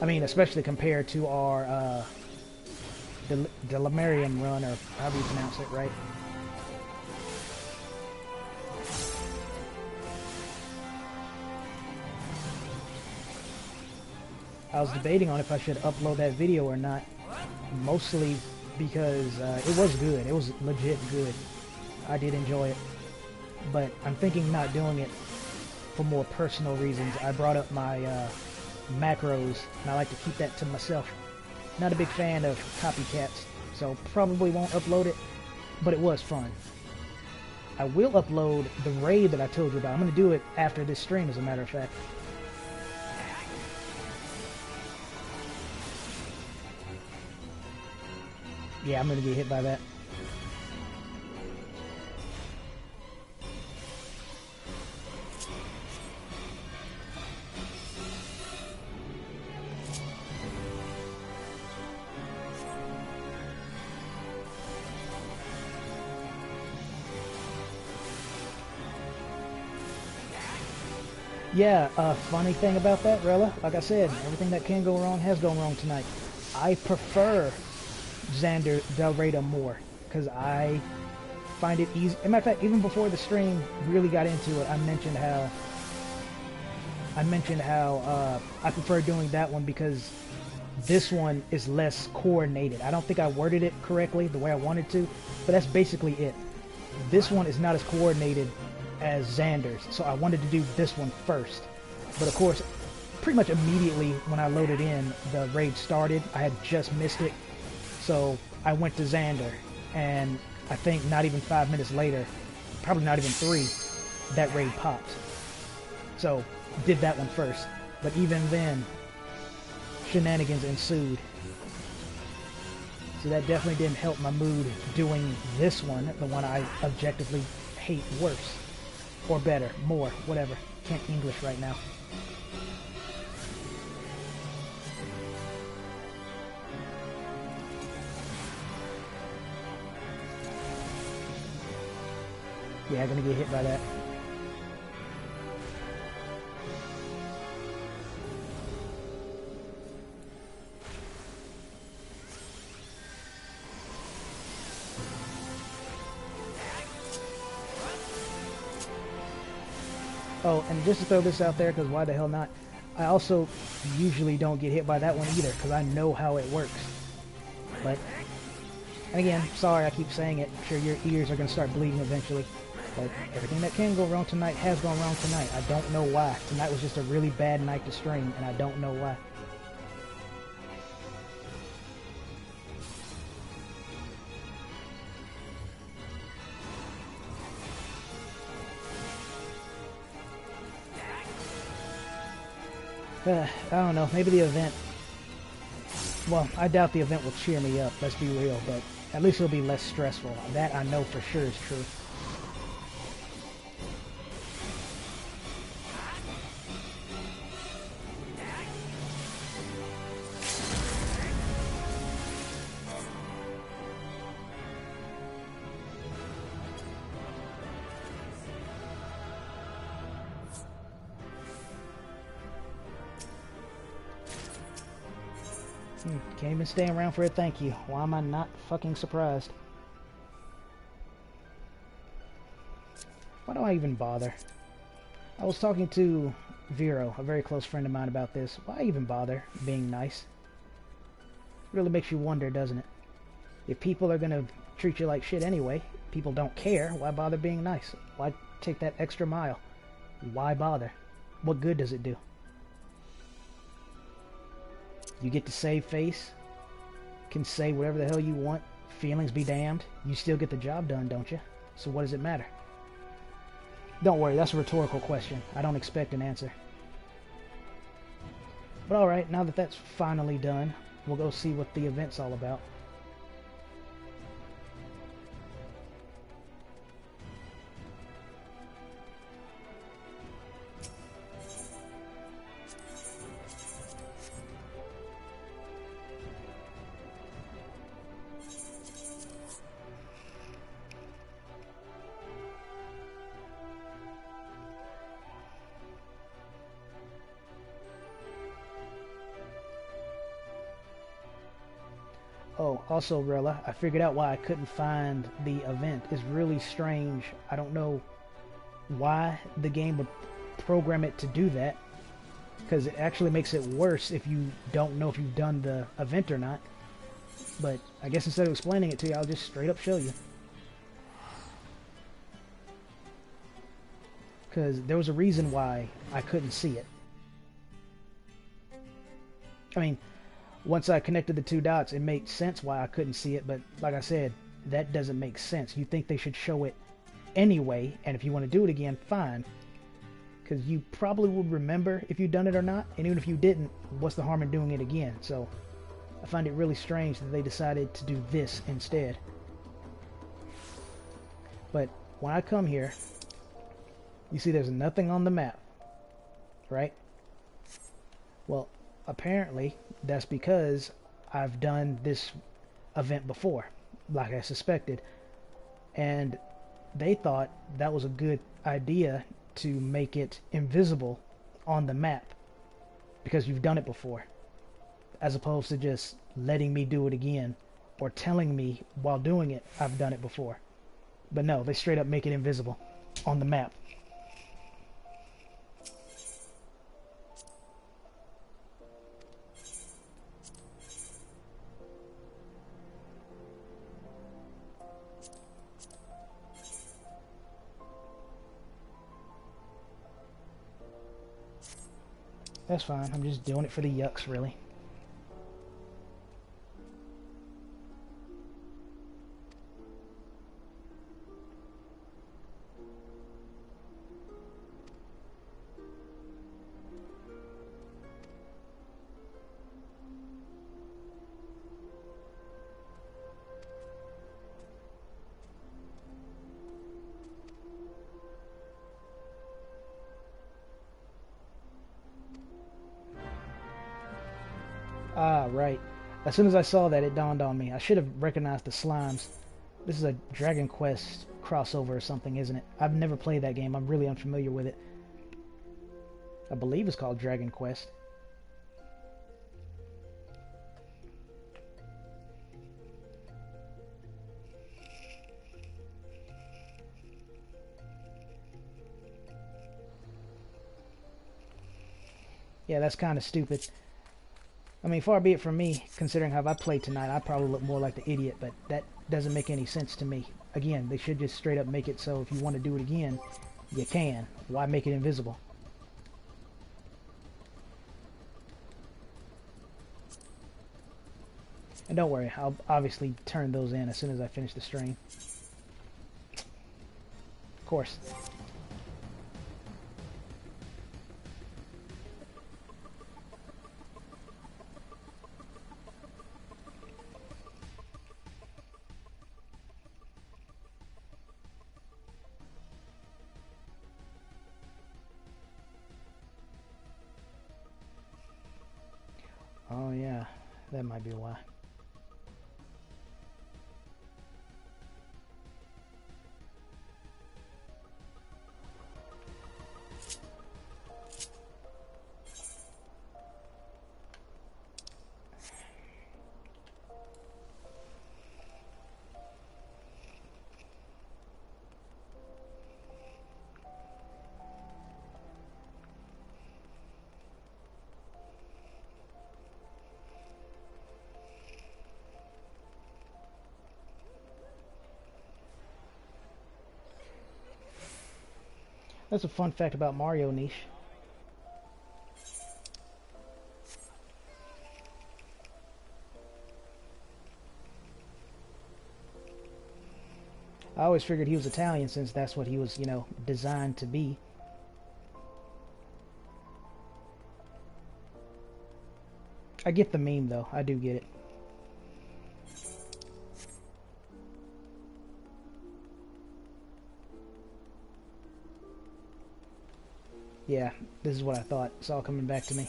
I mean, especially compared to our Delamerian run, or however you pronounce it, right? I was debating on if I should upload that video or not, mostly because it was good. It was legit good. I did enjoy it, but I'm thinking not doing it for more personal reasons. I brought up my macros, and I like to keep that to myself. Not a big fan of copycats, so probably won't upload it, but it was fun. I will upload the raid that I told you about. I'm going to do it after this stream, as a matter of fact. Yeah, I'm going to get hit by that. Yeah, funny thing about that, Rella, like I said, everything that can go wrong has gone wrong tonight. I prefer Xander Del Reyna more, because I find it easy. As a matter of fact, even before the stream really got into it, I mentioned how I prefer doing that one because this one is less coordinated. I don't think I worded it correctly the way I wanted to, but that's basically it. This one is not as coordinated as Xander's, so I wanted to do this one first. But of course, pretty much immediately when I loaded in, the raid started. I had just missed it, so I went to Xander, and I think not even 5 minutes later, probably not even 3, that raid popped. So did that one first, but even then, shenanigans ensued. So that definitely didn't help my mood doing this one, the one I objectively hate worse. Or better, more, whatever. Can't English right now. Yeah, gonna get hit by that. Oh, and just to throw this out there, because why the hell not, I also usually don't get hit by that one either, because I know how it works. But, and again, sorry I keep saying it, I'm sure your ears are going to start bleeding eventually. But everything that can go wrong tonight has gone wrong tonight. I don't know why. Tonight was just a really bad night to stream, and I don't know why. I don't know, maybe the event... Well, I doubt the event will cheer me up, let's be real, but at least it'll be less stressful. That I know for sure is true. Can't even stay around for a thank you. Why am I not fucking surprised? Why do I even bother? I was talking to Vero, a very close friend of mine, about this. Why even bother being nice? Really makes you wonder, doesn't it? If people are gonna treat you like shit anyway, people don't care, why bother being nice? Why take that extra mile? Why bother? What good does it do? You get to save face, can say whatever the hell you want, feelings be damned, you still get the job done, don't you? So what does it matter? Don't worry, that's a rhetorical question. I don't expect an answer. But alright, now that that's finally done, we'll go see what the event's all about. Oh, also, Rella, I figured out why I couldn't find the event. It's really strange. I don't know why the game would program it to do that, because it actually makes it worse if you don't know if you've done the event or not. But I guess instead of explaining it to you, I'll just straight up show you. Because there was a reason why I couldn't see it. I mean, once I connected the two dots, it made sense why I couldn't see it, but like I said, that doesn't make sense. You think they should show it anyway, and if you want to do it again, fine. Because you probably would remember if you'd done it or not, and even if you didn't, what's the harm in doing it again? So, I find it really strange that they decided to do this instead. But when I come here, you see there's nothing on the map, right? Well, apparently, that's because I've done this event before, like I suspected. And they thought that was a good idea to make it invisible on the map because you've done it before, as opposed to just letting me do it again or telling me while doing it I've done it before. But no, they straight up make it invisible on the map. That's fine, I'm just doing it for the yucks, really. Ah, right. As soon as I saw that, it dawned on me. I should have recognized the slimes. This is a Dragon Quest crossover or something, isn't it? I've never played that game. I'm really unfamiliar with it. I believe it's called Dragon Quest. Yeah, that's kind of stupid. I mean, far be it from me, considering how I played tonight, I probably look more like the idiot, but that doesn't make any sense to me. Again, they should just straight up make it so if you want to do it again, you can. Why make it invisible? And don't worry, I'll obviously turn those in as soon as I finish the stream. Of course. Oh yeah, that might be why. That's a fun fact about Mario Niche. I always figured he was Italian since that's what he was, you know, designed to be. I get the meme though, I do get it. Yeah, this is what I thought. It's all coming back to me.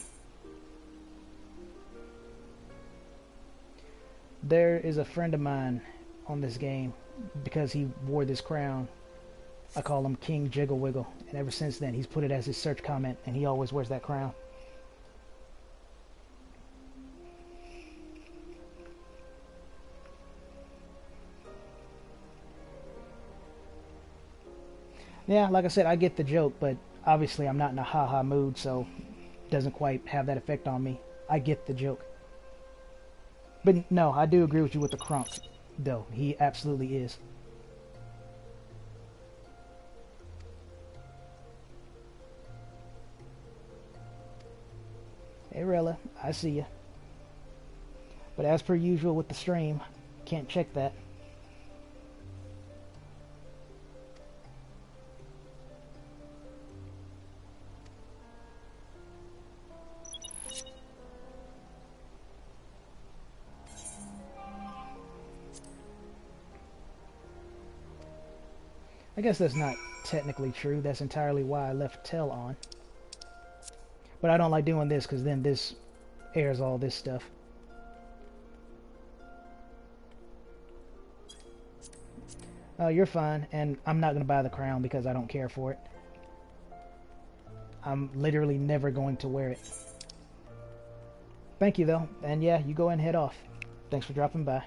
There is a friend of mine on this game because he wore this crown. I call him King Jiggle Wiggle, and ever since then he's put it as his search comment, and he always wears that crown. Yeah, like I said, I get the joke, but obviously I'm not in a ha-ha mood, so it doesn't quite have that effect on me. I get the joke. But no, I do agree with you with the crunk, though. He absolutely is. Hey Rella, I see ya. But as per usual with the stream, can't check that. I guess that's not technically true. That's entirely why I left Tell on. But I don't like doing this because then this airs all this stuff. You're fine, and I'm not going to buy the crown because I don't care for it. I'm literally never going to wear it. Thank you, though. And yeah, you go and head off. Thanks for dropping by.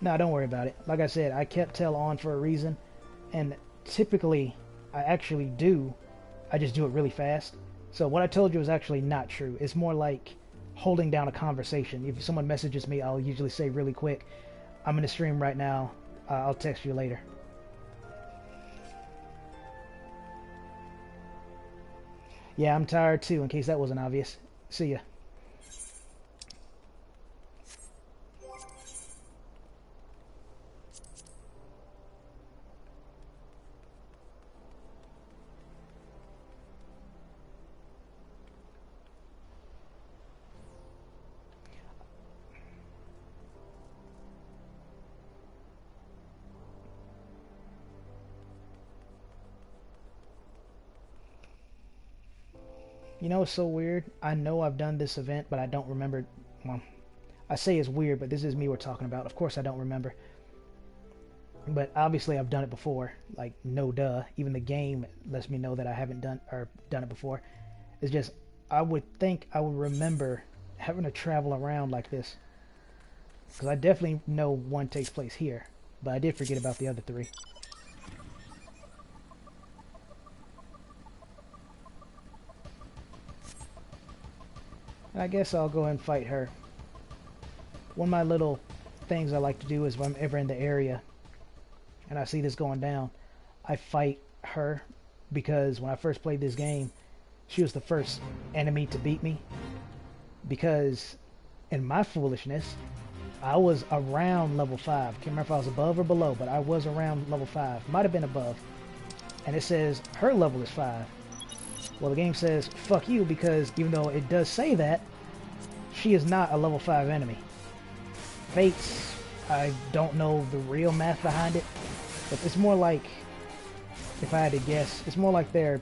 No, don't worry about it. Like I said, I kept Tell on for a reason, and typically I actually do. I just do it really fast. So what I told you is actually not true. It's more like holding down a conversation. If someone messages me, I'll usually say really quick, I'm in a stream right now. I'll text you later. Yeah, I'm tired too, in case that wasn't obvious. See ya. You know, it's so weird. I know I've done this event, but I don't remember. Well, I say it's weird, but this is me we're talking about. Of course I don't remember. But obviously I've done it before. Like, no duh. Even the game lets me know that I haven't done it before. It's just, I would think I would remember having to travel around like this. Because I definitely know one takes place here. But I did forget about the other three. I guess I'll go ahead and fight her. One of my little things I like to do is when I'm ever in the area and I see this going down, I fight her, because when I first played this game, she was the first enemy to beat me, because in my foolishness, I was around level 5. Can't remember if I was above or below, but I was around level 5. Might have been above. And it says her level is 5. Well, the game says, fuck you, because even though it does say that, she is not a level 5 enemy. Fates, I don't know the real math behind it, but it's more like, if I had to guess, it's more like they're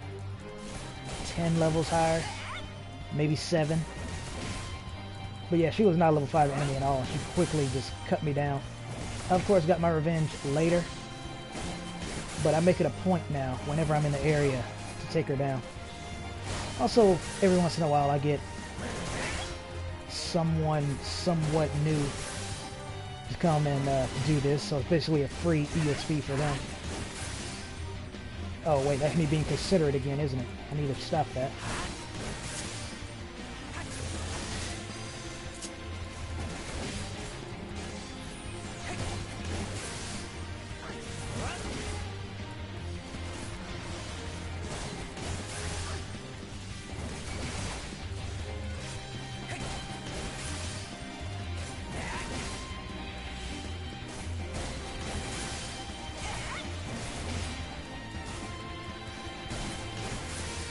10 levels higher, maybe 7. But yeah, she was not a level 5 enemy at all. She quickly just cut me down. I, of course, got my revenge later, but I make it a point now, whenever I'm in the area, to take her down. Also, every once in a while, I get someone somewhat new to come and do this, so it's basically a free EXP for them. Oh wait, that's me being considerate again, isn't it? I need to stop that.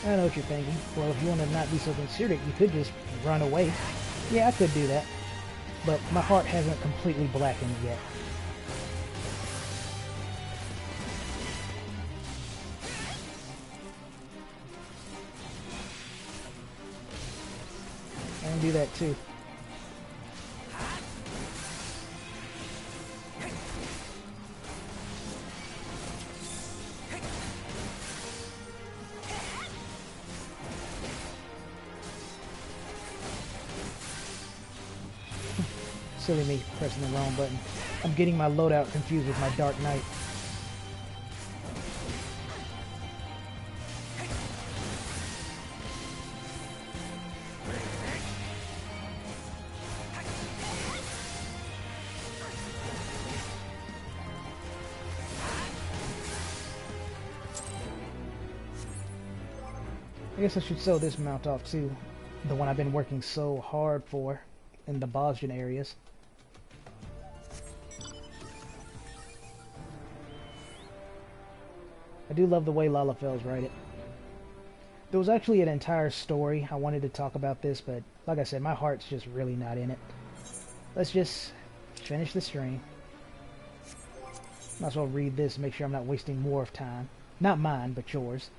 I know what you're thinking. Well, if you want to not be so considerate, you could just run away. Yeah, I could do that. But my heart hasn't completely blackened yet. I can do that too. Silly me pressing the wrong button. I'm getting my loadout confused with my Dark Knight. I guess I should sell this mount off too. The one I've been working so hard for in the Bosnian areas. I do love the way Lalafels write it. There was actually an entire story I wanted to talk about this, but like I said, my heart's just really not in it. Let's just finish the stream. Might as well read this and make sure I'm not wasting more of time. Not mine, but yours.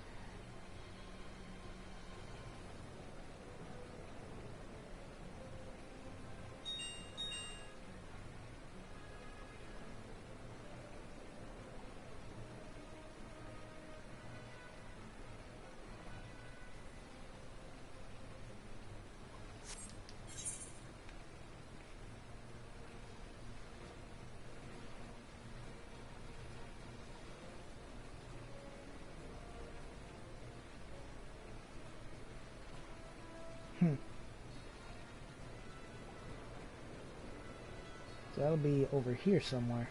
So that'll be over here somewhere.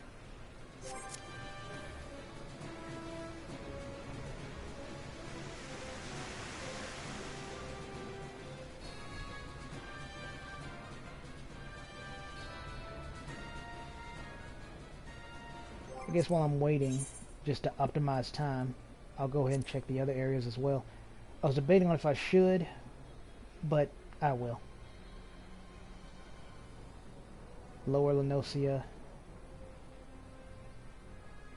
I guess while I'm waiting, just to optimize time, I'll go ahead and check the other areas as well. I was debating on if I should, but I will. Lower Lenosia.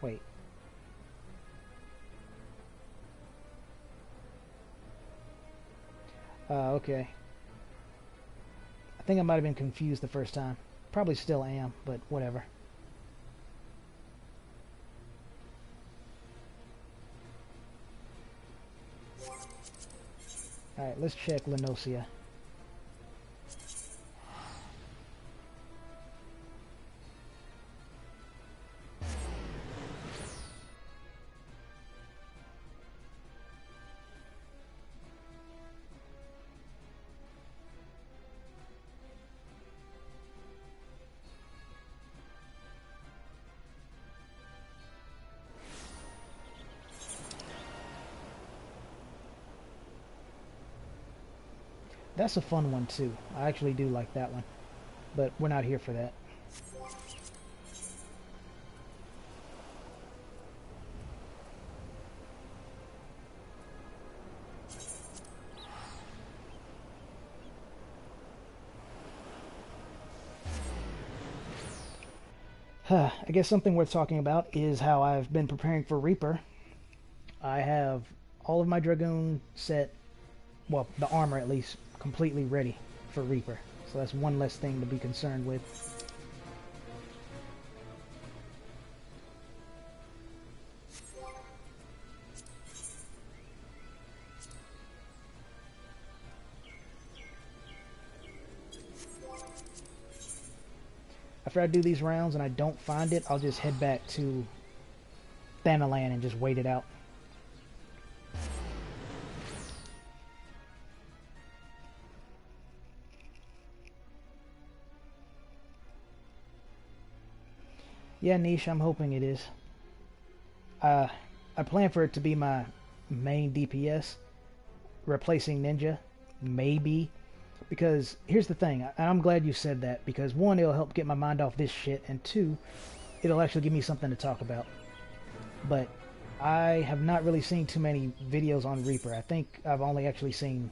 Wait. Okay. I think I might have been confused the first time. Probably still am, but whatever. Alright, let's check Lenosia. That's a fun one too. I actually do like that one. But we're not here for that. I guess something worth talking about is how I've been preparing for Reaper. I have all of my Dragoon set, well, the armor at least, completely ready for Reaper. So that's one less thing to be concerned with. After I do these rounds and I don't find it, I'll just head back to Thanalan and just wait it out. Yeah, Niche, I'm hoping it is. I plan for it to be my main DPS, replacing Ninja, maybe. Because here's the thing, and I'm glad you said that, because one, it'll help get my mind off this shit, and two, it'll actually give me something to talk about. But I have not really seen too many videos on Reaper. I think I've only actually seen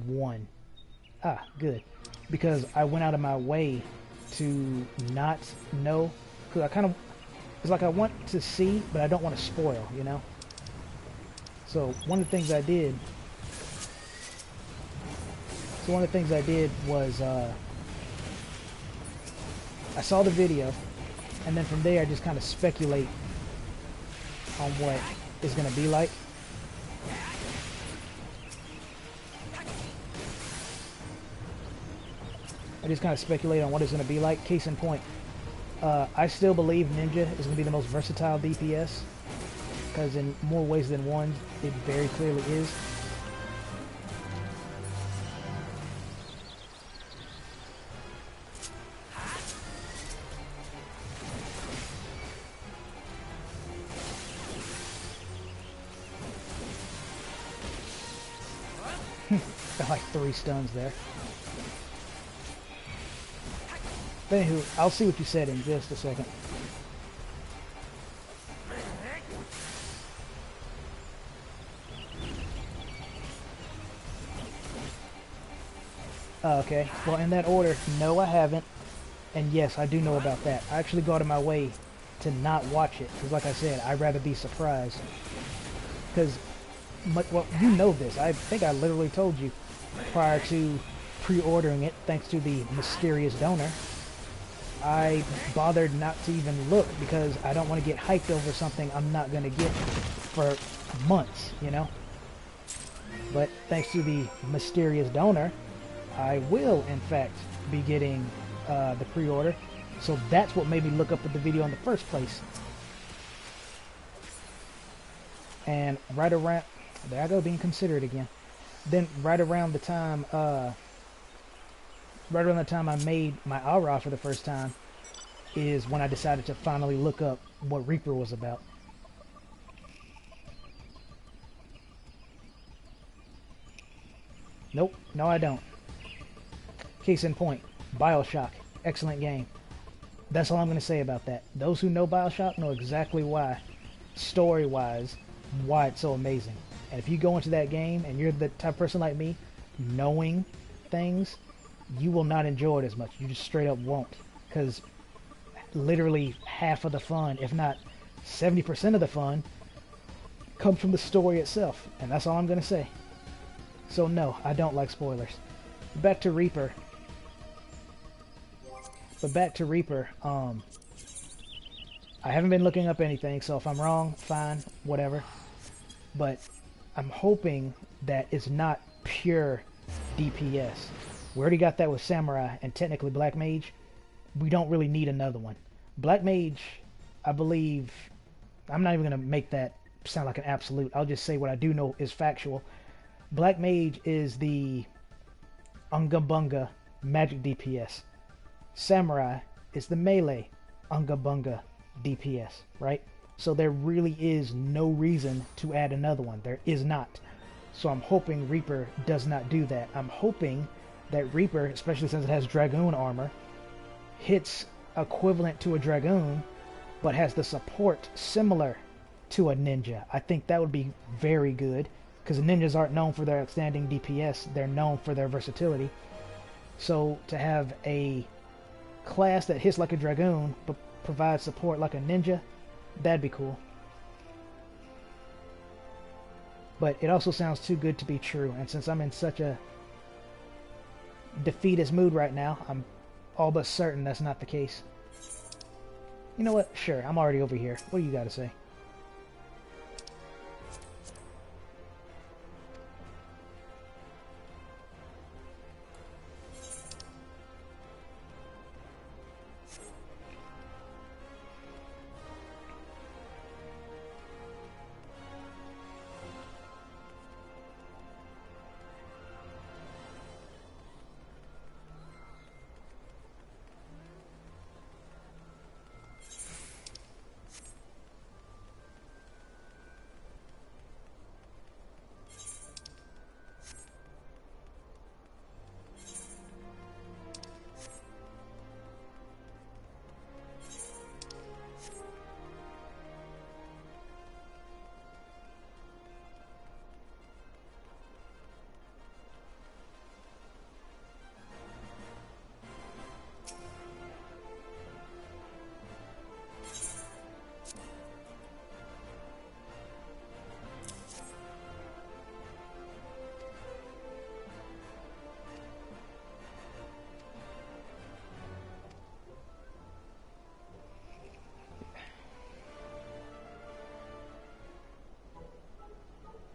one. Ah, good. Because I went out of my way to not know, because I kind of, it's like I want to see, but I don't want to spoil, you know? So one of the things I did was, I saw the video, and then from there I just kind of speculate on what it's going to be like. I just kind of speculate on what it's going to be like. Case in point, I still believe Ninja is going to be the most versatile DPS, because in more ways than one, it very clearly is. Got like 3 stuns there. But anywho, I'll see what you said in just a second. Okay, well in that order, no I haven't. And yes, I do know about that. I actually go out of my way to not watch it, because like I said, I'd rather be surprised. Because, well, you know this. I think I literally told you prior to pre-ordering it, thanks to the mysterious donor. I bothered not to even look because I don't want to get hyped over something I'm not going to get for months, you know? But thanks to the mysterious donor, I will, in fact, be getting the pre-order. So that's what made me look up at the video in the first place. And right around... There I go, being considerate again. Then right around the time I made my aura for the first time is when I decided to finally look up what Reaper was about. Nope, no I don't. Case in point, BioShock, excellent game. That's all I'm going to say about that. Those who know BioShock know exactly why, story-wise, why it's so amazing. And if you go into that game and you're the type of person like me, knowing things, you will not enjoy it as much. You just straight up won't. Because literally half of the fun, if not 70% of the fun, comes from the story itself. And that's all I'm going to say. So no, I don't like spoilers. Back to Reaper. But back to Reaper, I haven't been looking up anything, so if I'm wrong, fine, whatever. But I'm hoping that it's not pure DPS. We already got that with Samurai and technically Black Mage. We don't really need another one. Black Mage, I believe, I'm not even going to make that sound like an absolute. I'll just say what I do know is factual. Black Mage is the Unga Bunga magic DPS. Samurai is the melee Unga Bunga DPS, right? So there really is no reason to add another one. There is not. So I'm hoping Reaper does not do that. I'm hoping that Reaper, especially since it has Dragoon armor, hits equivalent to a Dragoon, but has the support similar to a Ninja. I think that would be very good, because Ninjas aren't known for their outstanding DPS. They're known for their versatility. So to have a class that hits like a Dragoon, but provides support like a Ninja, that'd be cool. But it also sounds too good to be true, and since I'm in such a defeatist mood right now, I'm all but certain that's not the case. You know what? Sure, I'm already over here. What do you got to say?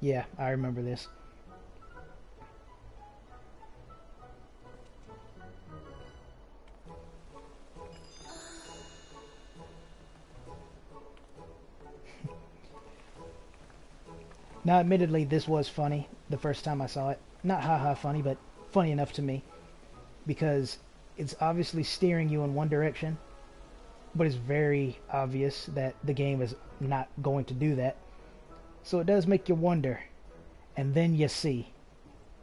Yeah, I remember this. Now, admittedly, this was funny the first time I saw it. Not haha funny, but funny enough to me. Because it's obviously steering you in one direction, but it's very obvious that the game is not going to do that. So it does make you wonder, and then you see,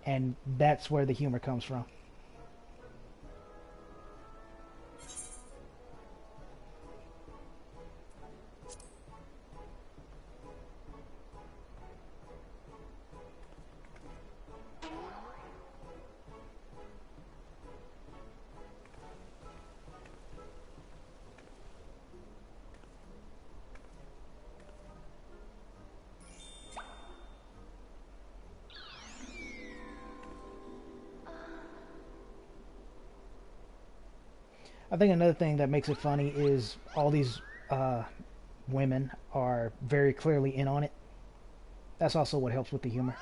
and that's where the humor comes from. I think another thing that makes it funny is all these women are very clearly in on it. That's also what helps with the humor.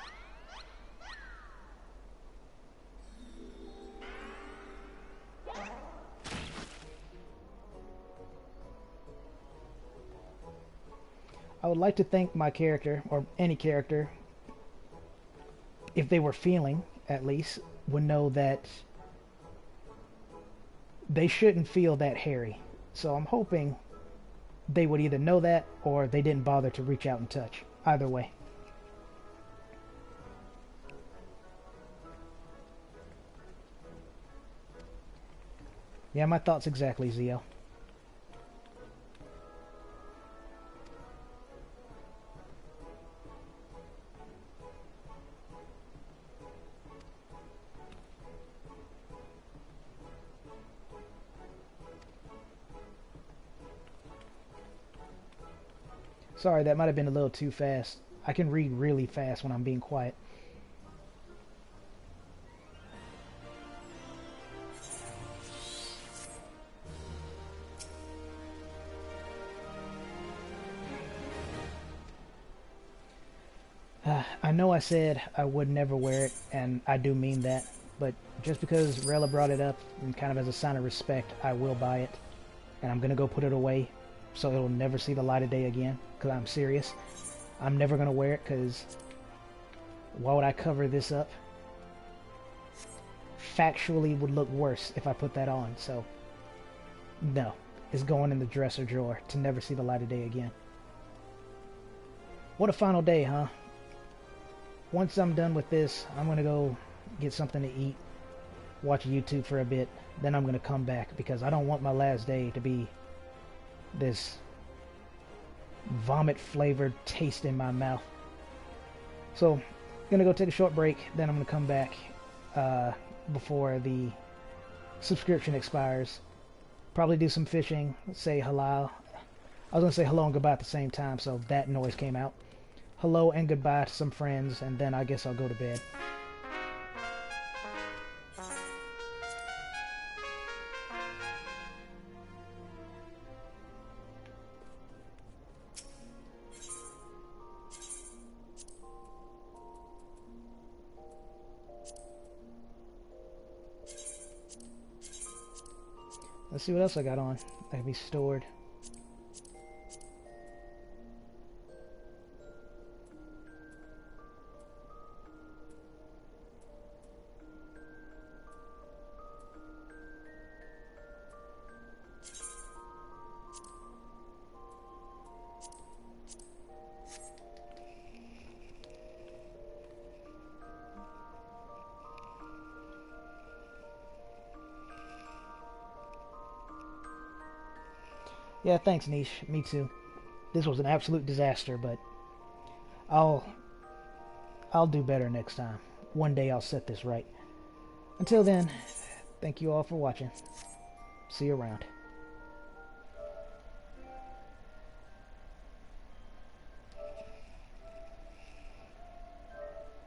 I would like to think my character, or any character, if they were feeling, at least, would know that they shouldn't feel that hairy. So I'm hoping they would either know that or they didn't bother to reach out and touch. Either way. Yeah, my thoughts exactly, Zio. Sorry, that might have been a little too fast. I can read really fast when I'm being quiet. I know I said I would never wear it, and I do mean that, but just because Rella brought it up, and kind of as a sign of respect, I will buy it, and I'm gonna go put it away, so it'll never see the light of day again, because I'm serious. I'm never gonna wear it, because why would I cover this up? Factually would look worse if I put that on, so no, it's going in the dresser drawer to never see the light of day again. What a final day, huh? Once I'm done with this, I'm gonna go get something to eat, watch YouTube for a bit, then I'm gonna come back, because I don't want my last day to be this vomit flavored taste in my mouth. So I'm gonna go take a short break, then I'm gonna come back before the subscription expires. Probably do some fishing, say hello. I was gonna say hello and goodbye at the same time, so that noise came out. Hello and goodbye to some friends, and then I guess I'll go to bed. Let's see what else I got on that can be stored. Yeah, thanks, Niche. Me too. This was an absolute disaster, but I'll do better next time. One day I'll set this right. Until then, thank you all for watching. See you around.